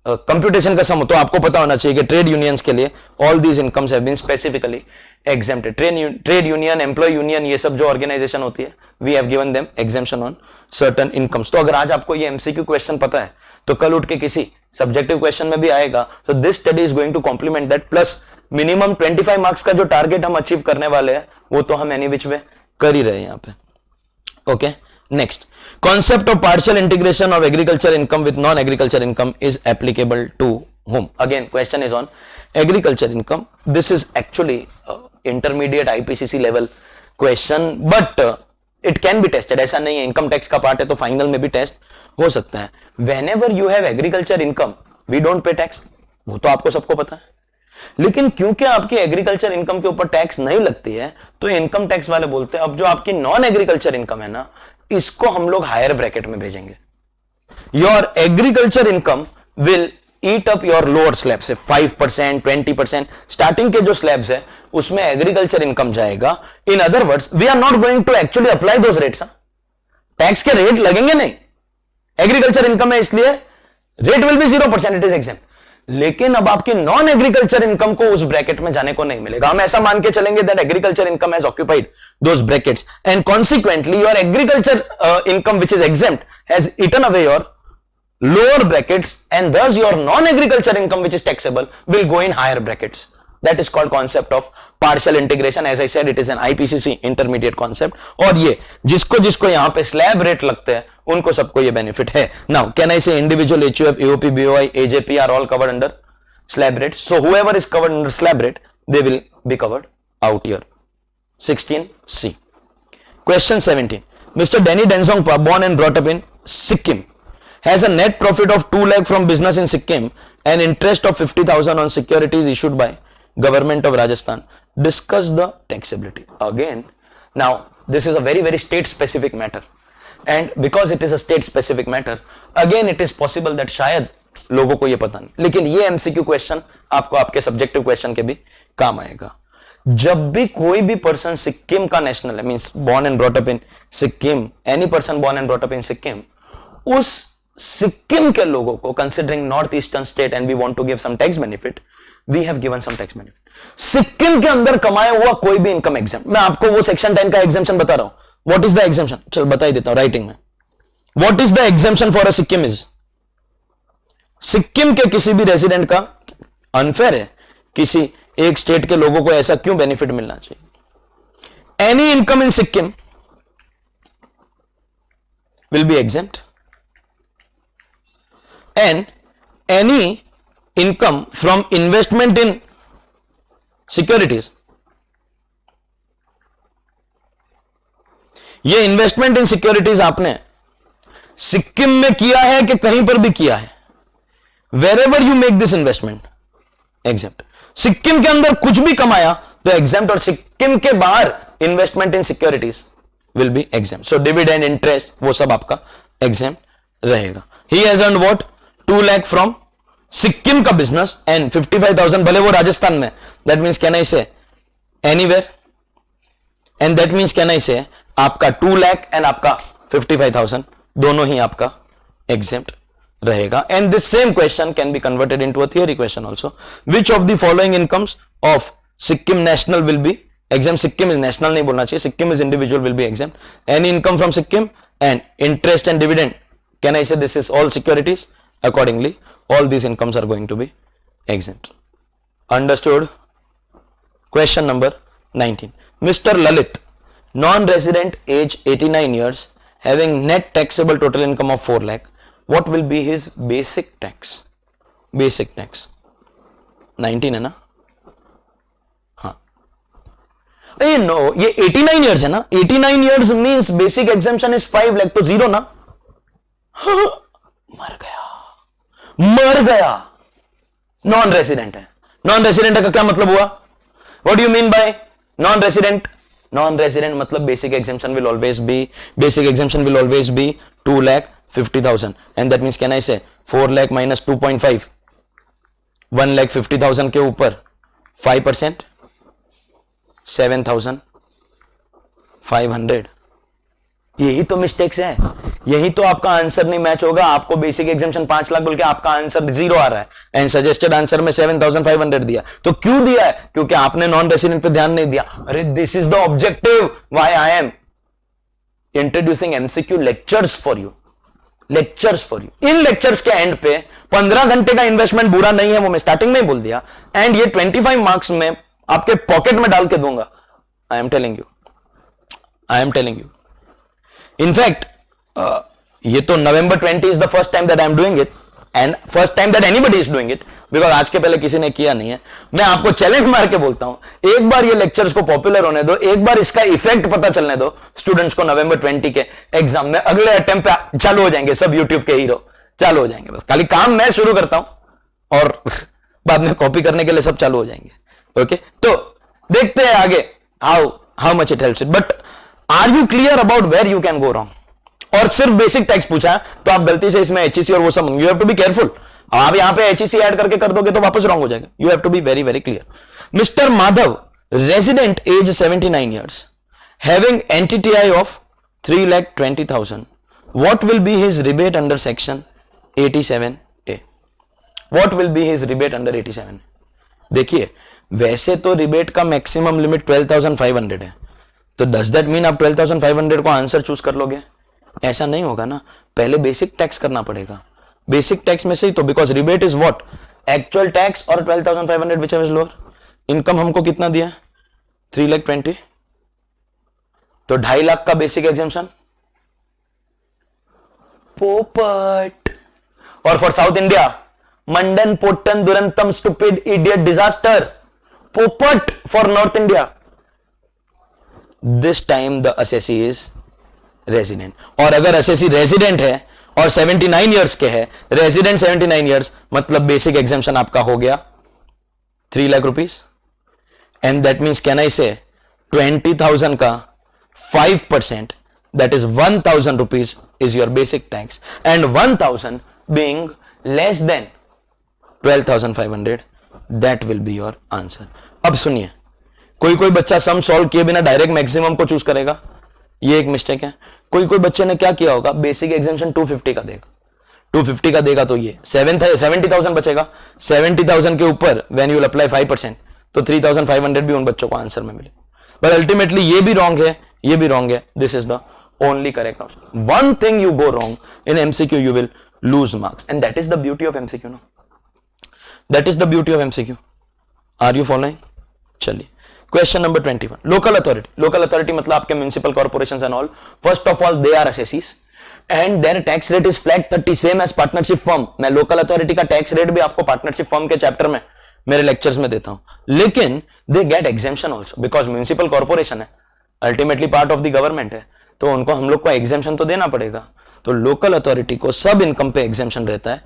computation का सम, तो आपको पता होना चाहिए कि ट्रेड यूनियंस के लिए all these incomes have been specifically exempted. Trade union, employ union, ये सब जो ऑर्गेनाइजेशन होती है, we have given them exemption on certain incomes. तो अगर आज आपको ये एमसीक्यू क्वेश्चन पता है तो कल उठ के किसी सब्जेक्टिव क्वेश्चन में भी आएगा. तो this study is going to complement that, plus minimum 25 marks का जो टारगेट हम अचीव करने वाले हैं वो तो हम एनी विच वे कर ही रहे हैं यहाँ पे. Okay. Next, concept of partial integration of agriculture income with non-agriculture income is applicable to whom? Again, question is on agriculture income. This is actually intermediate IPCC level question, but it can be tested. ऐसा नहीं है, income tax का part है तो final में भी test हो सकता है. Whenever you have agriculture income, we don't pay tax. वो तो आपको सबको पता है. लेकिन क्योंकि आपकी एग्रीकल्चर इनकम के ऊपर टैक्स नहीं लगती है तो इनकम टैक्स वाले बोलते हैं अब जो आपकी नॉन एग्रीकल्चर इनकम है ना, इसको हम लोग हायर ब्रैकेट में भेजेंगे. Your agriculture income will eat up your lower slab से 5%, 20%. स्टार्टिंग के जो स्लैब्स है उसमें एग्रीकल्चर इनकम जाएगा. In other words, we are not going to actually apply those rates. Tax के रेट लगेंगे नहीं, एग्रीकल्चर इनकम है इसलिए rate will be 0%, it is exempt. लेकिन अब आपकी नॉन एग्रीकल्चर इनकम को उस ब्रैकेट में जाने को नहीं मिलेगा. हम ऐसा मान के चलेंगे that agriculture income has occupied those brackets and consequently your agriculture income which is exempt has eaten away your lower brackets and thus your non-agriculture income which is taxable will go in higher brackets. That is called concept of partial integration. As I said, it is an IPCC intermediate concept. और ये जिसको जिसको यहाँ पे slab rate लगते हैं उनको सबको ये benefit है. Now, can I say individual HUF, AOP, BOI, AJP are all covered under slab rates? So whoever is covered under slab rate, they will be covered out here. 16C. Question 17. Mr. Danny Denzongpa, born and brought up in Sikkim, has a net profit of 2 lakh from business in Sikkim and interest of 50,000 on securities issued by government of Rajasthan. Discuss the taxability. Again, now this is a very state specific matter, and because it is a state specific matter, again it is possible that शायद लोगों को ये पता नहीं, लेकिन ये MCQ question आपको आपके सब्जेक्टिव क्वेश्चन के भी काम आएगा. जब भी कोई भी पर्सन सिक्किम का नेशनल है, means born and brought up in Sikkim, any person born and brought up in Sikkim, उस सिक्किम के लोगों को considering north eastern state and we want to give some tax benefit, we have given some tax benefit. Sikkim के अंदर कमाया हुआ कोई भी इनकम एग्जाम, मैं आपको वो सेक्शन 10 का एग्जाम्पशन बता रहा हूं. What is the exemption? चल बता ही देता हूं राइटिंग में. What is the exemption for a Sikkim is, Sikkim के किसी भी रेजिडेंट का अनफेयर है किसी एक स्टेट के लोगों को ऐसा क्यों बेनिफिट मिलना चाहिए? Any income in Sikkim will be exempt and any income from investment in securities, ये इन्वेस्टमेंट इन सिक्योरिटीज आपने सिक्किम में किया है कि कहीं पर भी किया है, wherever you make this investment exempt. Sikkim के अंदर कुछ भी कमाया तो एग्जाम्प्ट, और सिक्किम के बाहर investment in securities will be exempt. So dividend, interest, वो सब आपका एग्जाम्प्ट रहेगा. He has earned what 2 lakh from Sikkim का बिजनेस एंड 55,000 भले वो राजस्थान में, दैट मीन्स कैन आई से anywhere, and that means can I से आपका 2 लाख एंड आपका 55,000 दोनों ही आपका एग्जाम्प्ट रहेगा. And this same question can be converted into a theory question also. Which of the following incomes of Sikkim national will be exempt. Sikkim is national नहीं बोलना चाहिए, Sikkim is individual will be exempt. Any income from Sikkim and interest and dividend, can I say this is all securities. Accordingly, all these incomes are going to be exempt. Understood? Question number 19. Mr. Lalit, non-resident, age 89 years, having net taxable total income of 4 lakh. What will be his basic tax? Basic tax. 19 है ना? हाँ. No, ये 89 years है ना? 89 years means basic exemption is 5 lakh, तो 0 ना? मर गया. नॉन रेसिडेंट है. नॉन रेसिडेंट का क्या मतलब हुआ? What do you mean by non resident? Non resident मतलब basic exemption will always be 2,50,000 and that means can I say 4 lakh minus 2.5, 1,50,000 के ऊपर 5%, 7,500. यही तो मिस्टेक्स है, यही तो आपका आंसर नहीं मैच होगा. आपको बेसिक एग्जाम्पशन 5 लाख बोल के आपका आंसर 0 आ रहा है एंड सजेस्टेड आंसर में 7,500 दिया. तो क्यों दिया है? क्योंकि आपने नॉन रेसिडेंट पे ध्यान नहीं दिया. अरे this is the objective why I am introducing MCQ lectures for you. In lectures के एंड पे 15 घंटे का इन्वेस्टमेंट बुरा नहीं है, वो मैं स्टार्टिंग में ही बोल दिया. एंड ये 25 मार्क्स में आपके पॉकेट में डाल के दूंगा. I am telling you. In fact, ये तो November 20 is the first time that I am doing it and first time that anybody is doing it because आज के पहले किसी ने किया नहीं है. मैं आपको चैलेंज मार के बोलता हूं, एक बार ये लेक्चर्स को पॉपुलर होने दो, एक बार इसका इफेक्ट पता चलने दो स्टूडेंट्स को. November 20 के एग्जाम में अगले अटेम्प्ट पे चालू हो जाएंगे सब यूट्यूब के हीरो चालू हो जाएंगे. बस खाली काम मैं शुरू करता हूं और बाद में कॉपी करने के लिए सब चालू हो जाएंगे. ओके, तो देखते हैं आगे how much it helps it. But are you clear about where you can go wrong? और सिर्फ बेसिक टैक्स पूछा तो आप गलती से इसमें एचईसी और वो सब, you have to be careful. आप यहां पे एचईसी ऐड करके कर दोगे तो वापस रॉन्ग हो जाएगा. You have to be very very clear. Mister Madhav, resident, age 79 years, having NTTI of 3,20,000, what will be his rebate under section 87A? What will be his rebate under 87? देखिए, वैसे तो रिबेट का मैक्सिमम लिमिट 12,500 है, तो does that mean आप 12,500 को answer choose कर लोगे? ऐसा नहीं होगा ना. पहले बेसिक टैक्स करना पड़ेगा. बेसिक टैक्स में से ही तो, because rebate is what, actual tax और 12,500 विच इज लोअर. इनकम हमको कितना दिया? 3,20,000, तो 2.5 लाख का बेसिक एग्जेम्पशन. पोपट. और फॉर साउथ इंडिया, मंडन, पोटन, दुरंतम, स्टूपिड, इडियट, डिजास्टर. पोपट for North India. This time the assessee is resident. और अगर असेसी रेजिडेंट है और 79 years के है, रेजिडेंट 79 years, मतलब बेसिक एग्जेम्पशन आपका हो गया 3 lakh rupees. And that means can I से 20,000 का 5%, that is 1,000 rupees is your basic tax. And 1,000 being less than 12,500, that will be your answer. अब सुनिए, कोई बच्चा सम सॉल्व किए बिना डायरेक्ट मैक्सिमम को चूज करेगा, ये एक मिस्टेक है. कोई बच्चे ने क्या किया होगा, बेसिक एग्जेम्पशन 250 का देगा. 250 का देगा तो ये 70,000 बचेगा. 70,000 के ऊपर व्हेन यू विल अप्लाई 5% तो 3,500 भी उन बच्चों को आंसर में मिले. बट अल्टीमेटली ये भी रॉन्ग है, ये भी रॉन्ग है. This is the only correct option. One thing you go wrong in MCQ, you will lose marks, and that is the beauty of MCQ. No, that is the beauty of MCQ. Are you following? चलिए, question number 21. Local authority मतलब आपके municipal corporations and all. First of all they are assessees and their tax rate is flat 30 same as partnership firm. मैं local authority का tax rate भी आपको partnership firm के chapter में मेरे lectures में देता हूं. लेकिन they get exemption also because municipal corporation है, ultimately part of the government है, तो उनको हम लोग को एग्जेम्पशन तो देना पड़ेगा. तो लोकल अथॉरिटी को सब इनकम पे एग्जेम्पशन रहता है.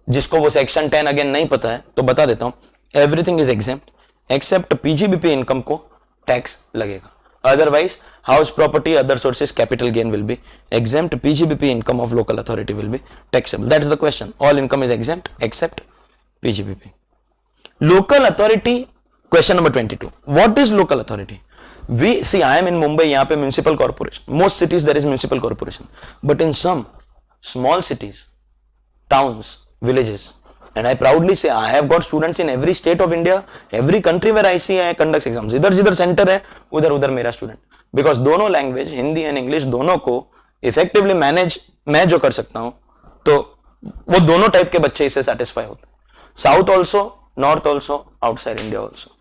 जिसको वो सेक्शन 10 अगेन नहीं पता है तो बता देता हूं. Everything is exempt except PGBP income को टैक्स लगेगा. Otherwise, house property, other sources, capital gain will be exempt. PGBP income of local authority will be taxable. That's the question. All income is exempt except PGBP. Local authority, question number 22. What is local authority? We see, I am in Mumbai, यहाँ पे municipal corporation. Most cities there is municipal corporation. But in some small cities, towns, villages, and I proudly say I have got students in every state of India, every country where I see I conduct exams. इधर जिधर centre है उधर उधर मेरा student, because दोनों language Hindi and English दोनों को effectively manage मैं जो कर सकता हूं, तो वो दोनों टाइप के बच्चे इससे सेटिस्फाई होते हैं. South also, north also, outside India also.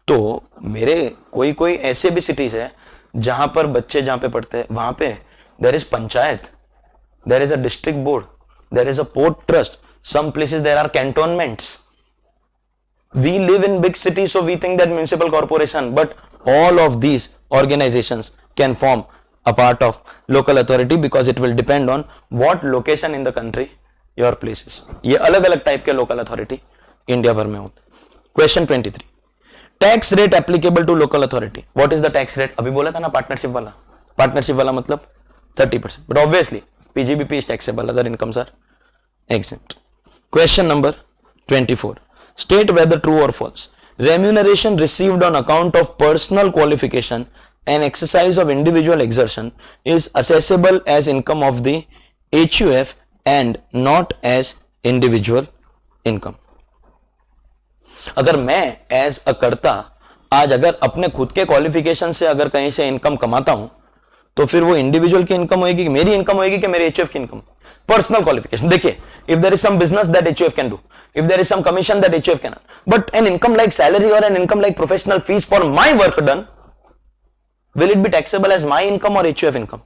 तो मेरे कोई कोई ऐसे भी सिटीज है जहां पर बच्चे जहां पे पढ़ते हैं वहां पे there is panchayat, there is a district board, there is a port trust. Some places there are cantonments. We live in big cities, so we think that municipal corporation, but all of these organizations can form a part of local authority because it will depend on what location in the country your place is. ये अलग अलग type के local authority India भर में होते हैं. Question 23. Tax rate applicable to local authority. What is the tax rate? अभी बोला था ना पार्टनरशिप वाला. पार्टनरशिप वाला मतलब 30%. But obviously PGBP is taxable. Other incomes are exempt. Question number 24. State whether true or false. Remuneration received on account of personal qualification and exercise of individual exertion is assessable as income of the HUF and not as individual income. अगर मैं as a कर्ता आज अगर अपने खुद के qualification से अगर कहीं से इनकम कमाता हूं, तो फिर वो इंडिविजुअल की इनकम होगी कि मेरी इनकम होगी कि मेरे एचयूएफ की इनकम. पर्सनल क्वालिफिकेशन देखिए, if there is some business that HUF can do, if there is some commission that HUF can, but an income like salary और an income like professional fees for my work done, will it be taxable as my income और HUF income?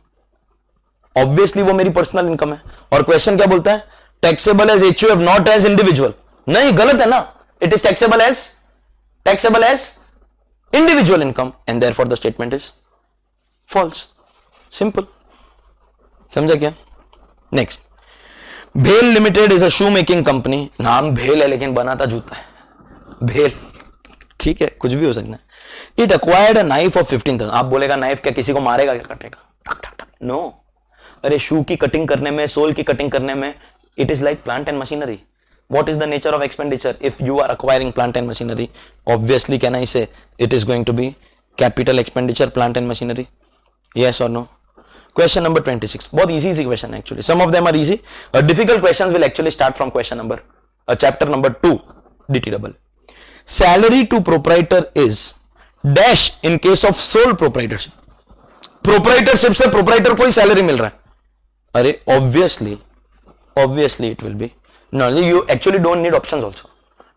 Obviously वो मेरी personal income है. और question क्या बोलता है? Taxable as HUF not as individual. नहीं, गलत है ना. It is taxable as individual income and therefore the statement is false. Simple. समझा क्या? नेक्स्ट. भेल limited is a shoe making company. नाम भेल है लेकिन बनाता जूता है. भेल ठीक है, कुछ भी हो सकता है. It acquired a knife of 15,000. आप बोलेगा नाइफ क्या किसी को मारेगा क्या, कटेगा? नो. अरे शू की कटिंग करने में, सोल की कटिंग करने में, it is like plant and machinery. What is the nature of expenditure? If you are acquiring plant and machinery, obviously can I say it is going to be capital expenditure, plant and machinery? Yes or no? Question number 26. बहुत easy question actually. Some of them are easy. Difficult questions will actually start from question number, chapter number 2, DT. Salary to proprietor is dash in case of sole proprietorship. Proprietorship से proprietor को ही salary मिल रहा है. अरे obviously it will be. No, you actually don't need options also.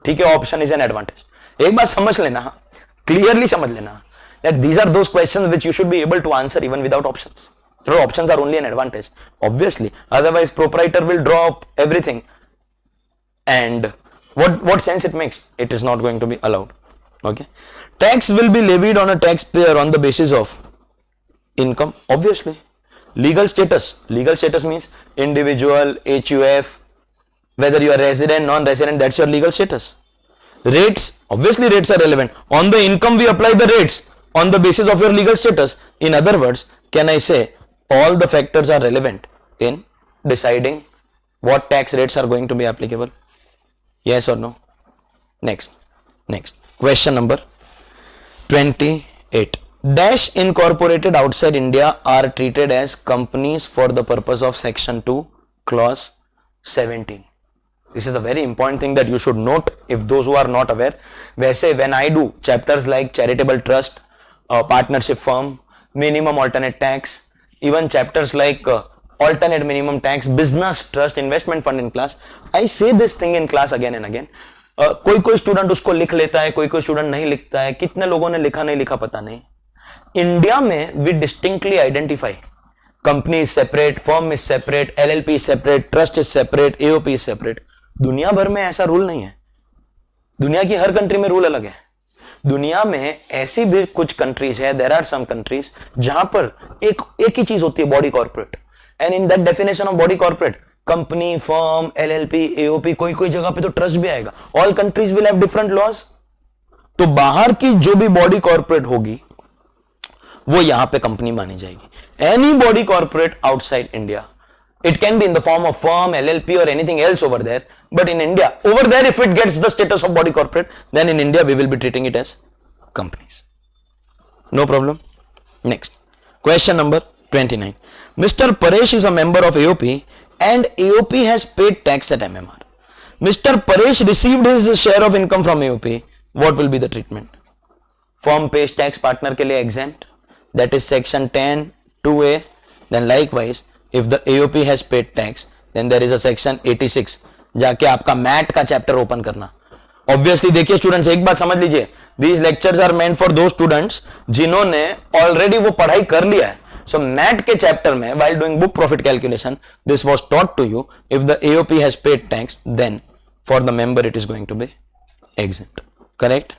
ठीक है, option is an advantage. एक बात समझ लेना, clearly समझ लेना that these are those questions which you should be able to answer even without options. So options are only an advantage, obviously. Otherwise, proprietor will draw up everything, and what sense it makes? It is not going to be allowed. Okay. Tax will be levied on a taxpayer on the basis of income, obviously. Legal status means individual, HUF. Whether you are resident, non-resident, that's your legal status. Rates, obviously rates are relevant. On the income we apply the rates on the basis of your legal status. In other words, can I say all the factors are relevant in deciding what tax rates are going to be applicable? Yes or no? Next. Question number 28. Dash incorporated outside India are treated as companies for the purpose of section 2, clause 17. This is a very important thing that you should note if those who are not aware. वैसे when I do chapters like charitable trust, partnership firm, minimum alternate tax, even chapters like alternate minimum tax, business trust, investment fund in class, I say this thing in class again and again. कोई student उसको लिख लेता है, कोई student नहीं लिखता है. कितने लोगों ने लिखा नहीं लिखा पता नहीं. इंडिया में we distinctly identify. Company is separate, firm is separate, LLP is separate, trust is separate, AOP is separate. दुनिया भर में ऐसा रूल नहीं है. दुनिया की हर कंट्री में रूल अलग है. दुनिया में ऐसी भी कुछ कंट्रीज है, देयर आर सम कंट्रीज जहां पर एक ही चीज होती है, body corporate. And in that definition of body corporate company, firm, LLP, AOP, कोई कोई जगह पे तो ट्रस्ट भी आएगा. All countries will have different laws. तो बाहर की जो भी बॉडी कॉर्पोरेट होगी वो यहां पे कंपनी मानी जाएगी. Any body corporate outside India, it can be in the form of firm, LLP or anything else over there, but in India, over there if it gets the status of body corporate, then in India we will be treating it as companies. No problem. Next, question number 29. Mr. Paresh is a member of AOP and AOP has paid tax at MMR. Mr. Paresh received his share of income from AOP. What will be the treatment? Firm pays tax, partner के लिए exempt, that is section 10 2A. Then likewise, if the AOP has paid tax, then there is a section 86. जाके आपका mat का chapter open करना. Obviously देखिए students, एक बात समझ लीजिए, these lectures are meant for those students जिन्होंने ऑलरेडी वो पढ़ाई कर लिया है. सो मैट के चैप्टर में while doing book profit calculation, this was taught to you. If the AOP has paid tax, then for the member it is going to be exempt. Correct?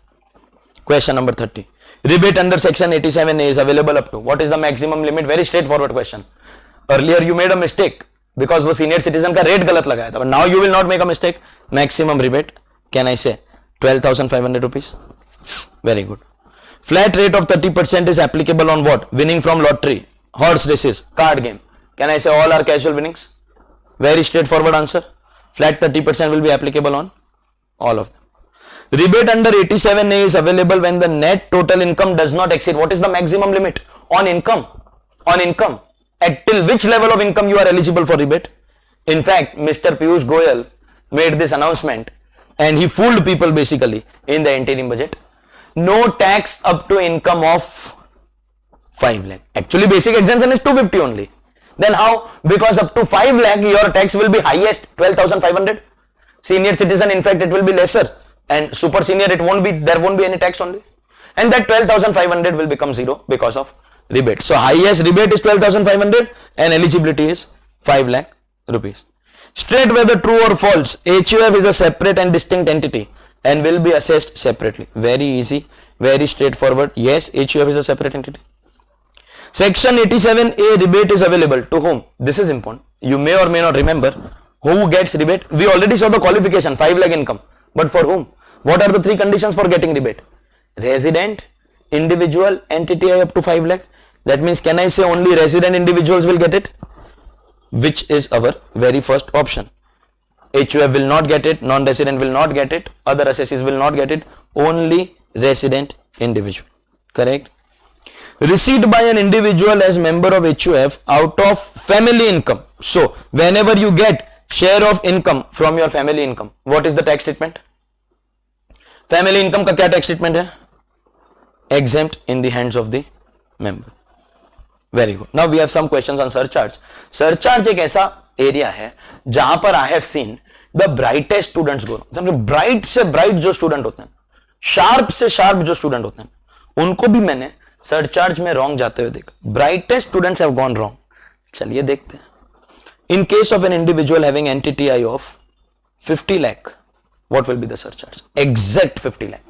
Question number 30. Rebate under section 87A is available up to. What is the maximum limit? Very straightforward question. Earlier you made a mistake because वो senior citizen का rate गलत लगाया था, but now you will not make a mistake. Maximum rebate, can I say 12,500 rupees? Very good. Flat rate of 30% is applicable on what? Winning from lottery, horse races, card game. Can I say all are casual winnings? Very straightforward answer. Flat 30% will be applicable on all of them. Rebate under 87A is available when the net total income does not exceed. What is the maximum limit on income? On income. At till which level of income you are eligible for rebate? In fact, Mr. Piyush Goyal made this announcement and he fooled people basically in the interim budget. No tax up to income of 5 lakh. Actually, basic exemption is 250 only. Then how? Because up to 5 lakh your tax will be highest 12,500. Senior citizen, in fact, it will be lesser, and super senior it won't be. There won't be any tax only, and that 12,500 will become zero because of rebate. So highest rebate is 12,500 and eligibility is 5 lakh rupees. Straight whether true or false, HUF is a separate and distinct entity and will be assessed separately. Very easy, very straightforward. Yes, HUF is a separate entity. Section 87A rebate is available to whom? This is important. You may or may not remember who gets rebate. We already saw the qualification, 5 lakh income. But for whom? What are the 3 conditions for getting rebate? Resident, individual, entity up to 5 lakh. That means, can I say only resident individuals will get it? Which is our very first option. HUF will not get it, non-resident will not get it, other assessees will not get it, only resident individual. Correct? Received by an individual as member of HUF out of family income. So, whenever you get share of income from your family income, what is the tax treatment? Family income का क्या tax treatment है? Exempt in the hands of the member. Very good. Now we have some questions on surcharge. Surcharge एक ऐसा area है जहां पर I have seen the brightest students go. Bright से bright जो स्टूडेंट होते हैं, शार्प से शार्प जो स्टूडेंट होते हैं, उनको भी मैंने सरचार्ज में रॉन्ग जाते हुए देखा. Brightest students have gone wrong. चलिए देखते हैं. In case of an individual having NTTI of 50 lakh, what will be the surcharge? Exact 50 lakh.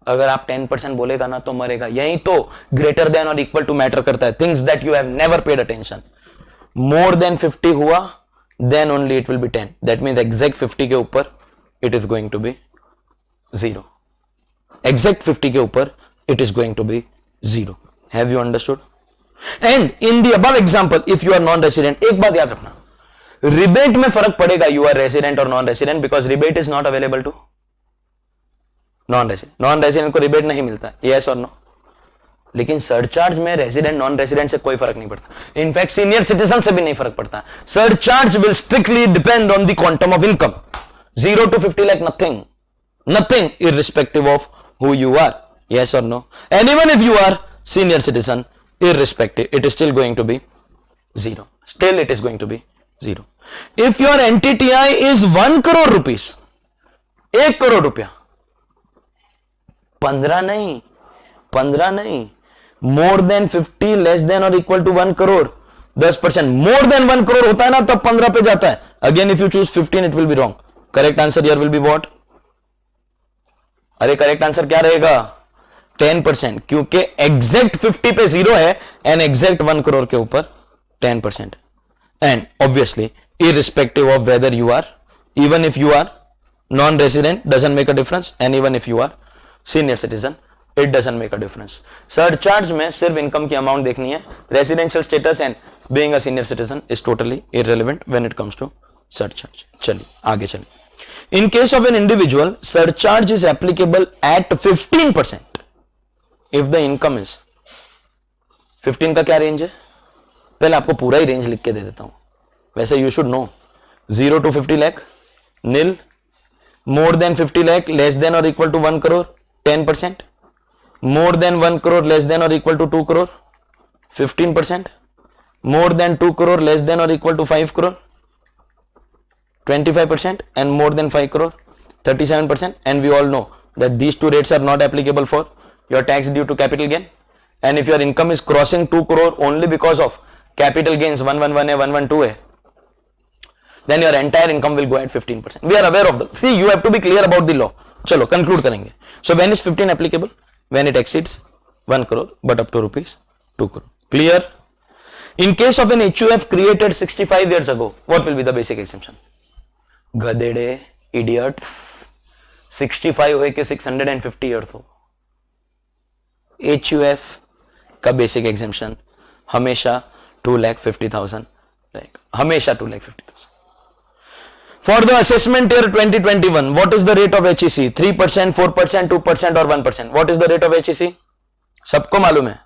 अगर आप 10% बोलेगा ना तो मरेगा. यही तो ग्रेटर देन और इक्वल टू मैटर करता है. Things that you have never paid attention. More than 50 हुआ, then only it will be 10. That means exact 50 के ऊपर it is going to be 0. Exact 50 के ऊपर it is going to be 0. Have you understood? And in the above example, if you are non resident, एक बात याद रखना, rebate में फर्क पड़ेगा यू आर रेसिडेंट और non resident, because rebate is not available to non resident. Non resident को rebate नहीं मिलता, यस और नो. लेकिन सरचार्ज में रेसिडेंट नॉन रेसिडेंट से कोई फर्क नहीं पड़ता. इनफैक्ट सीनियर सिटीजन से भी नहीं फर्क पड़ता. Surcharge will strictly depend on the quantum of income. 0 to 50 lakh, nothing irrespective of who you are, yes or no. And even if you are senior citizen, irrespective, it is still going to be 0. Still it is going to be 0. If your NTTI is 1 crore rupees, 1 crore रुपया, 15 नहीं, more than 50, less than or equal to 1 crore, 10%, more than 1 crore होता है ना तब 15 पे जाता है. Again if you choose 15 it will be wrong. Correct answer here will be what? अरे करेक्ट आंसर क्या रहेगा? 10%, क्योंकि एग्जैक्ट 50 पे 0 है एंड एग्जैक्ट 1 करोड़ के ऊपर 10%. And obviously irrespective of whether you are, even if you are non-resident doesn't make a difference, and even if you are senior citizen it doesn't make a difference. Surcharge में सिर्फ income की amount देखनी है. Residential status and being a senior citizen is totally irrelevant when it comes to surcharge. चलिए आगे चलिए. In case of an individual, surcharge is applicable at 15% if the income is 15 का क्या रेंज है? पहले आपको पूरा ही रेंज लिख के दे देता हूं. वैसे you should know 0 to 50 lakh nil, more than 50 lakh less than or equal to 1 crore 10%, more than 1 crore less than or equal to 2 crore 15%, more than 2 crore less than or equal to 5 crore 25%, and more than 5 crore 37%. And we all know that these two rates are not applicable for your tax due to capital gain. And if your income is crossing 2 crore only because of capital gains 111A 112A, then your entire income will go at 15%. We are aware of the, see, you have to be clear about the law. Chalo conclude करेंगे. So when is 15 applicable? When it exceeds 1 crore but up to rupees 2 crore. Clear? In case of an HUF created 65 years ago, what will be the basic exemption? गधेड़े, idiots, 65 होए के 650 years हो. HUF का basic exemption हमेशा 2,50,000 रहेगा. हमेशा 2,50,000. For the assessment year 2021, what is the rate of HEC? 3%, 4%, 2% or 1%? What is the rate of HEC? सबको मालूम है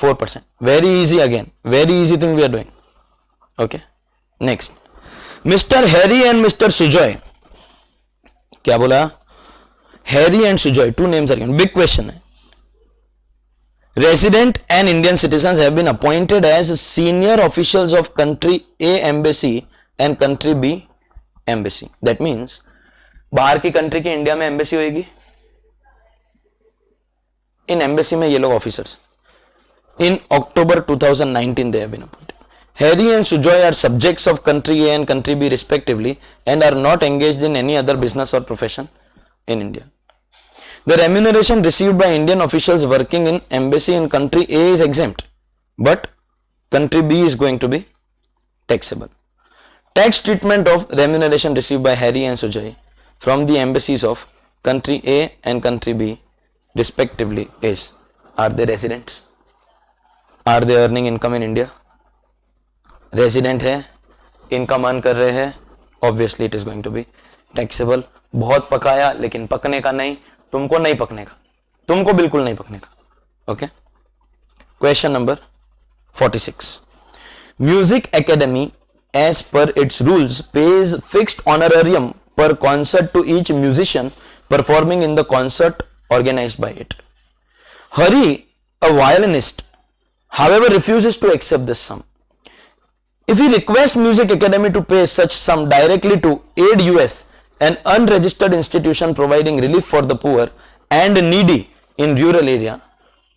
4%. Very easy again. Very easy thing we are doing. Okay. Next. Mr. Harry and Mr. Sujoy. क्या बोला? Harry and Sujoy. Two names are given. Big question है. Resident and Indian citizens have been appointed as senior officials of country A embassy and country B embassy. That means बाहर की country की India में embassy होगी. इन embassy में ये लोग officers. In October 2019 they have been appointed. Harry and Sujoy are subjects of country A and country B respectively and are not engaged in any other business or profession in India. The remuneration received by Indian officials working in embassy in country A is exempt, but country B is going to be taxable. Tax treatment of remuneration received by Harry and Sujoy from the embassies of country A and country B respectively is: are they residents? Are they earning income in India? Resident है, income earn कर रहे हैं, obviously it is going to be taxable. बहुत पकाया लेकिन पकने का नहीं, तुमको नहीं पकने का, तुमको बिल्कुल नहीं पकने का. Okay. Question number 46. Music Academy, as per its rules, pays fixed honorarium per concert to each musician performing in the concert organized by it. Hari, a violinist, however, refuses to accept this sum. If he requests Music Academy to pay such sum directly to Aid US, an unregistered institution providing relief for the poor and needy in rural area,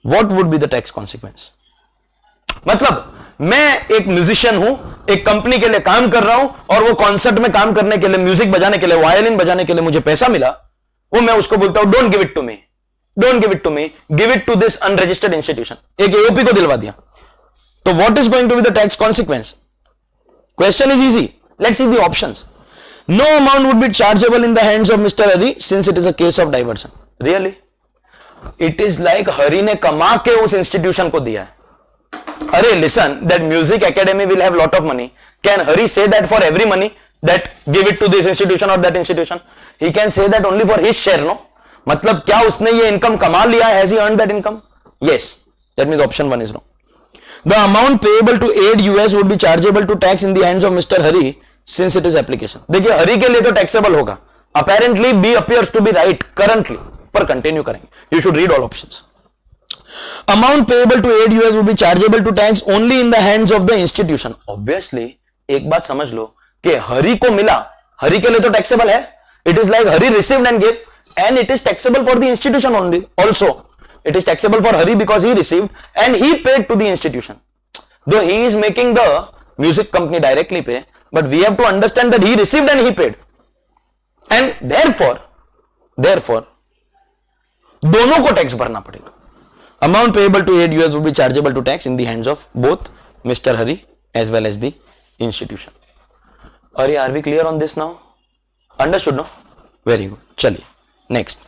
what would be the tax consequence? मतलब मैं एक musician हूं, एक company के लिए काम कर रहा हूं और वो कॉन्सर्ट में काम करने के लिए, म्यूजिक बजाने के लिए, वायलिन बजाने के लिए मुझे पैसा मिला, वो मैं उसको बोलता हूं don't give it to me, don't give it to me, give it to this unregistered institution. एक एओपी को दिलवा दिया. तो what is going to be the tax consequence? Question is easy. Let's see the options. No amount would be chargeable in the hands of Mr. Hari since it is a case of diversion. Really? It is like Hari ने कमा के उस institution को दिया है. अरे listen, that Music Academy will have lot of money. Can Hari say that for every money that give it to this institution or that institution? He can say that only for his share, no? मतलब क्या उसने ये income कमा लिया? Has he earned that income? Yes. That means option 1 is wrong. The amount payable to Aid US would be chargeable to tax in the hands of Mr. Hari since it is application. देखिए हरी के लिए तो taxable होगा. Apparently B appears to be right currently. पर continue करेंगे. You should read all options. Amount payable to Aid US would be chargeable to tax only in the hands of the institution. Obviously एक बात समझ लो कि हरी को मिला, हरी के लिए तो taxable है. It is like Hari received and gave, and it is taxable for the institution only. Also. It is taxable for Hari because he received and he paid to the institution. Though he is making the music company directly pay, but we have to understand that he received and he paid. And therefore, दोनों को tax भरना पड़ेगा. Amount payable to Aid US would be chargeable to tax in the hands of both Mr. Hari as well as the institution. अरे are we clear on this now? Understood no? Very good. चलिए next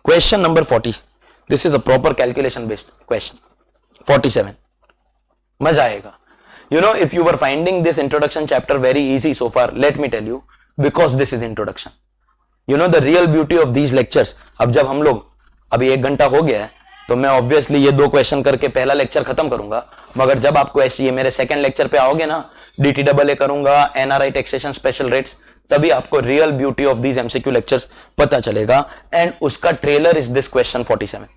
question number 40. This is a proper calculation based question. 47. मजा आएगा. You know, if you were finding this introduction chapter very easy so far, let me tell you, because this is introduction. You know the real beauty of these lectures. अब जब हम लोग अभी 1 घंटा हो गया है तो मैं ऑब्वियसली ये 2 क्वेश्चन करके पहला लेक्चर खत्म करूंगा, मगर जब आपको ऐसे ये मेरे सेकंड लेक्चर पे आओगे ना, DTAA करूंगा, NRI टैक्सेशन स्पेशल रेट्स, तभी आपको real beauty of these MCQ lectures पता चलेगा. एंड उसका ट्रेलर इज दिस क्वेश्चन 47.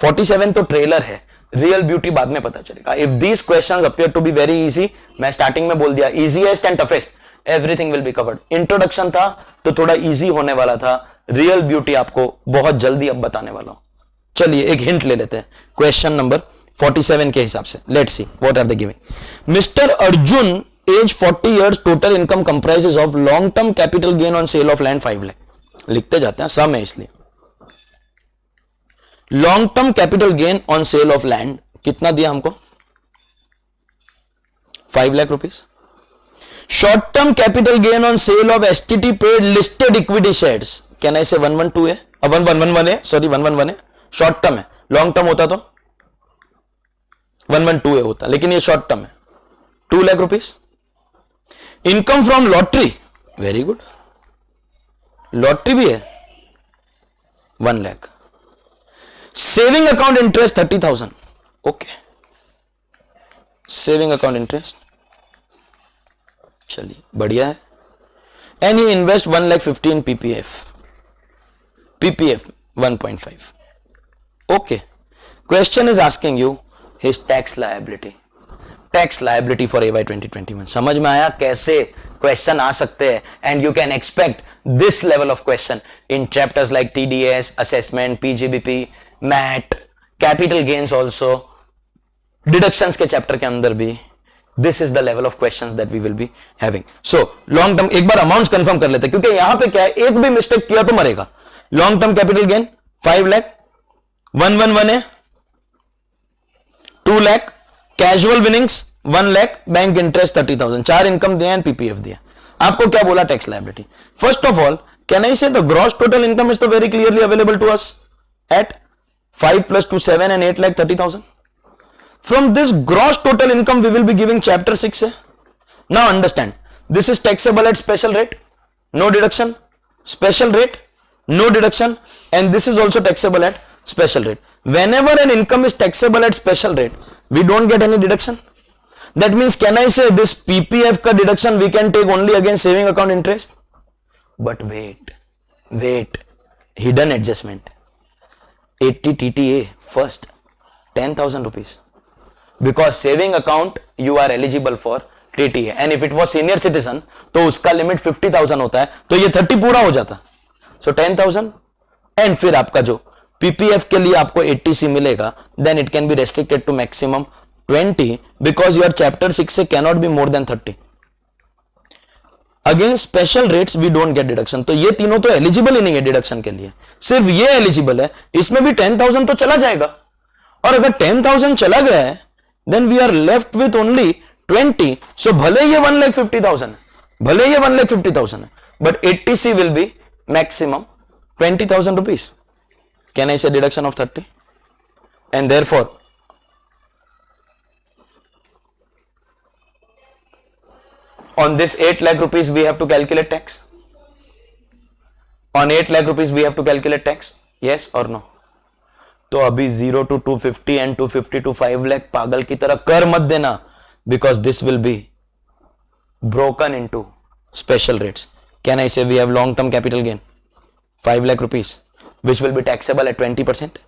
47 तो ट्रेलर है, रियल ब्यूटी बाद में पता चलेगा. If these questions appear to be very easy, मैं स्टार्टिंग में बोल दिया easiest and toughest, everything will be covered. Introduction था तो थोड़ा इजी होने वाला था, रियल ब्यूटी आपको बहुत जल्दी अब बताने वाला हूं. चलिए एक हिंट ले लेते हैं क्वेश्चन नंबर 47 के हिसाब से. Let's see what are they giving. Mister Arjun age 40 years, total income comprises of long term capital gain on sale of land 5 lakh. लिखते जाते हैं, सम है इसलिए. Long term capital gain on sale of land कितना दिया हमको? 5 lakh rupees. Short term capital gain on sale of STT paid listed equity shares, can I say 112 है, 1111 है, सॉरी 111 है. शॉर्ट टर्म है, लॉन्ग टर्म होता तो 112 होता, लेकिन ये शॉर्ट टर्म है. 2 lakh rupees. Income from lottery, very good, lottery भी है, 1 lakh. Saving account interest 30,000. Okay, saving account interest, चलिए बढ़िया है. And you invest 1,50,000 PPF, PPF 1.5. Okay, question is asking you his tax liability. Tax liability for AY 2021. समझ में आया कैसे question आ सकते हैं? And you can expect this level of question in chapters like TDS, assessment, PGBP, MAT, capital gains also, deductions के chapter के अंदर भी. This is the level of questions that we will be having. So long term, एक बार amounts confirm कर लेते हैं क्योंकि यहां पे क्या है, एक भी मिस्टेक किया तो मरेगा. Long term capital gain 5 lakh, 111 है, 2 lakh, casual winnings 1 lakh, bank interest 30,000. 4 income दिया एंड PPF दिया. आपको क्या बोला tax liability? First of all, can I say the gross total income is तो very clearly available to us at 5 + 2 7 and 8,30,000. From this gross total income we will be giving chapter 6. Now understand, this is taxable at special rate, no deduction, special rate, no deduction, and this is also taxable at special rate. Whenever an income is taxable at special rate, we don't get any deduction. That means, can I say this PPF ka deduction we can take only against saving account interest? But wait, hidden adjustment. 80 TTA first, 10,000 rupees. Because saving account you are eligible for TTA, and if it was senior citizen तो उसका limit 50,000 होता है, तो ये 30 पूरा हो जाता. So 10,000, and फिर आपका जो PPF के लिए आपको 80C मिलेगा, then it can be restricted to maximum 20 because your chapter 6 से cannot be more than 30. Against special rates we don't get deduction. तो ये तीनों तो एलिजिबल ही नहीं है डिडक्शन के लिए, सिर्फ ये एलिजिबल है. इसमें भी 10,000 तो चला जाएगा, और अगर 10,000 चला गया है then we are left with only 20. So भले ये 1,50,000 है, भले ये 1,50,000 है, but 80C will be maximum 20,000 rupees. Can I say deduction of 30? And therefore on this 8 lakh rupees we have to calculate tax. On 8 lakh rupees we have to calculate tax, yes or no? तो अभी 0 to 250 and 250 to 5 lakh पागल की तरह कर मत देना, because this will be broken into special rates. Can I say we have long term capital gain 5 lakh rupees which will be taxable at 20%.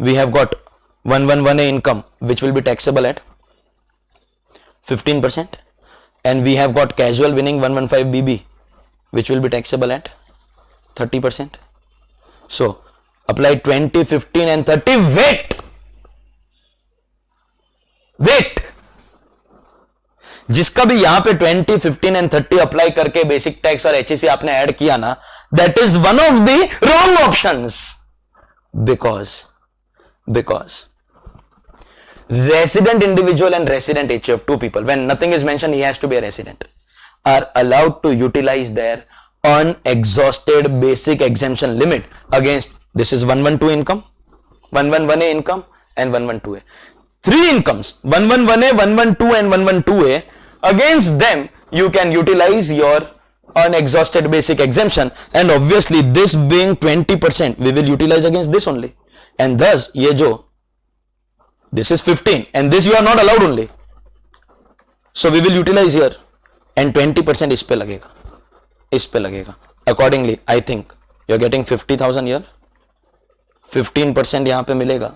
We have got 111A income which will be taxable at 15%. And we have got casual winning 115BB which will be taxable at 30%. So apply 20, 15 and 30. Wait, जिसका भी यहां पे 20, 15 and 30 apply करके basic tax और HEC आपने add किया ना, that is one of the wrong options. Because resident individual and resident HF, two people, when nothing is mentioned he has to be a resident. are allowed to utilize their unexhausted basic exemption limit against, this is 112 income, 111A income and 112A. Three incomes, 111A, 112 and 112A. Against them, you can utilize your unexhausted basic exemption, and obviously this being 20%, we will utilize against this only. And thus, ye jo, this is 15 and this you are not allowed only. So we will utilize here and 20% इस पे लगेगा, इस पे लगेगा. Accordingly, I think you are getting 50,000 here, 15% यहाँ पे मिलेगा.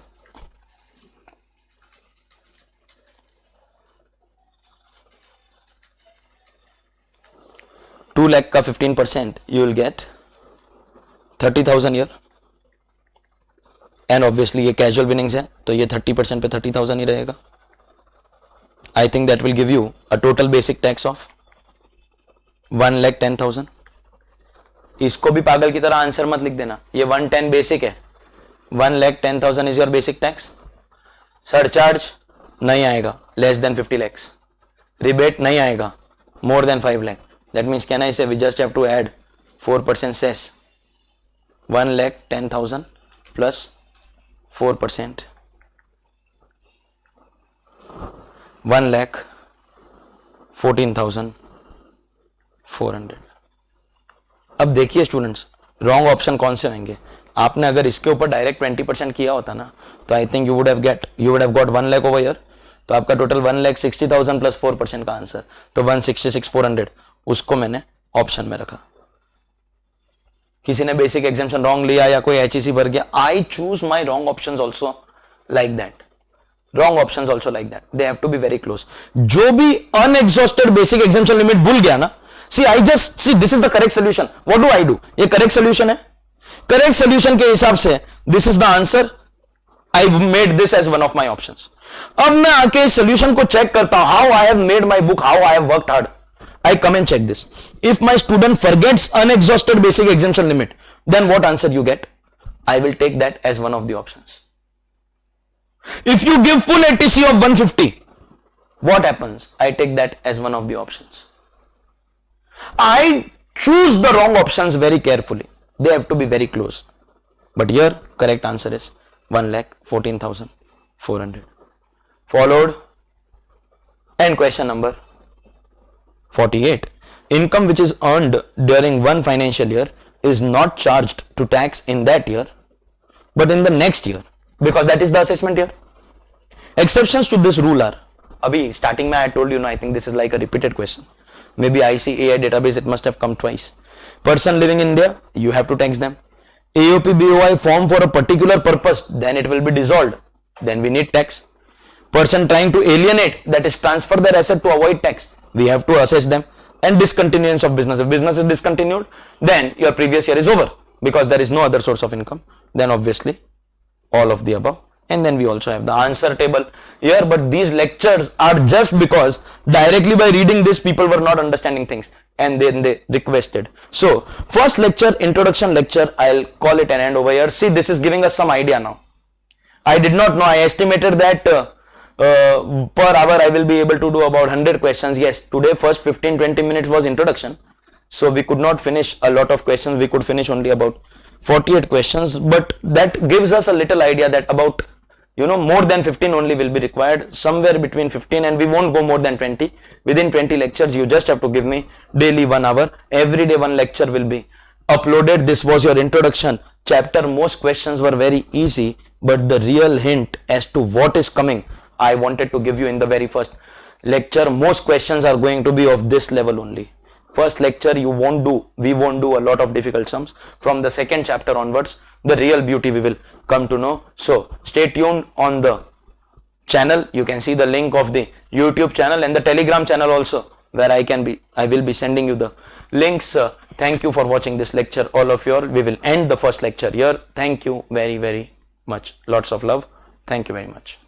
$2 lakh का 15% you will get 30,000 here. And obviously ये कैजुअल विनिंग्स है तो ये 30% पे 30,000 ही रहेगा. I think that will give you a total basic tax of 1,10,000. इसको भी पागल की तरह आंसर मत लिख देना, ये 110 बेसिक है. 1,10,000 is your basic tax. Surcharge नहीं आएगा लेस देन 50 lakhs. रिबेट नहीं आएगा more than 5 lakh. That means can I say we just have to add 4% cess. 1,10,000 plus 4%, 1,14,400. अब देखिए स्टूडेंट्स, रॉन्ग ऑप्शन कौन से होंगे. आपने अगर इसके ऊपर डायरेक्ट 20% किया होता ना तो I think you would have got 1 lakh over here. तो आपका टोटल 1,60,000 प्लस 4% का आंसर, तो 166,400 उसको मैंने ऑप्शन में रखा. किसी ने बेसिक एग्जाम्शन रॉन्ग लिया या कोई एचईसी भर गया, I choose my wrong options also like that. Wrong options also like that, they have to be very close. जो भी अनएग्जॉस्टेड बेसिक एग्जाम्शन लिमिट भूल गया ना, see I just see this is the correct solution. What do I do, ये correct solution है. Correct solution के हिसाब से this is the answer. I made this as one of my options. अब मैं आके सोल्यूशन को चेक करता हूं, how I have made my book, how I have worked hard. I come and check this. If my student forgets unexhausted basic exemption limit, then what answer you get? I will take that as one of the options. If you give full ATC of 150, what happens? I take that as one of the options. I choose the wrong options very carefully. They have to be very close. But here, correct answer is 1,14,400. Followed, and question number 48. Income which is earned during one financial year is not charged to tax in that year but in the next year because that is the assessment year. Exceptions to this rule are, abhi starting mein I told you, no, I think this is like a repeated question, maybe ICAI database it must have come twice. Person living in India, you have to tax them. AOP BOI form for a particular purpose, then it will be dissolved, then we need tax. Person trying to alienate, that is transfer their asset to avoid tax, we have to assess them. And discontinuance of business, if business is discontinued, then your previous year is over because there is no other source of income. Then obviously all of the above. And then we also have the answer table here, but these lectures are just because directly by reading this people were not understanding things and then they requested. So first lecture, introduction lecture, I'll call it an end over here. See, this is giving us some idea now. I did not know, I estimated that per hour I will be able to do about 100 questions. Yes, today first 15-20 minutes was introduction, so we could not finish a lot of questions. We could finish only about 48 questions, but that gives us a little idea that about, you know, more than 15 only will be required, somewhere between 15, and we won't go more than 20. Within 20 lectures you just have to give me daily 1 hour. Every day one lecture will be uploaded. This was your introduction chapter. Most questions were very easy, but the real hint as to what is coming I wanted to give you in the very first lecture. Most questions are going to be of this level only. First lecture we won't do a lot of difficult sums. From the second chapter onwards, the real beauty we will come to know. So stay tuned on the channel. You can see the link of the YouTube channel and the Telegram channel also, where I will be sending you the links. Thank you for watching this lecture, all of you all. We will end the first lecture here. Thank you very, very much. Lots of love. Thank you very much.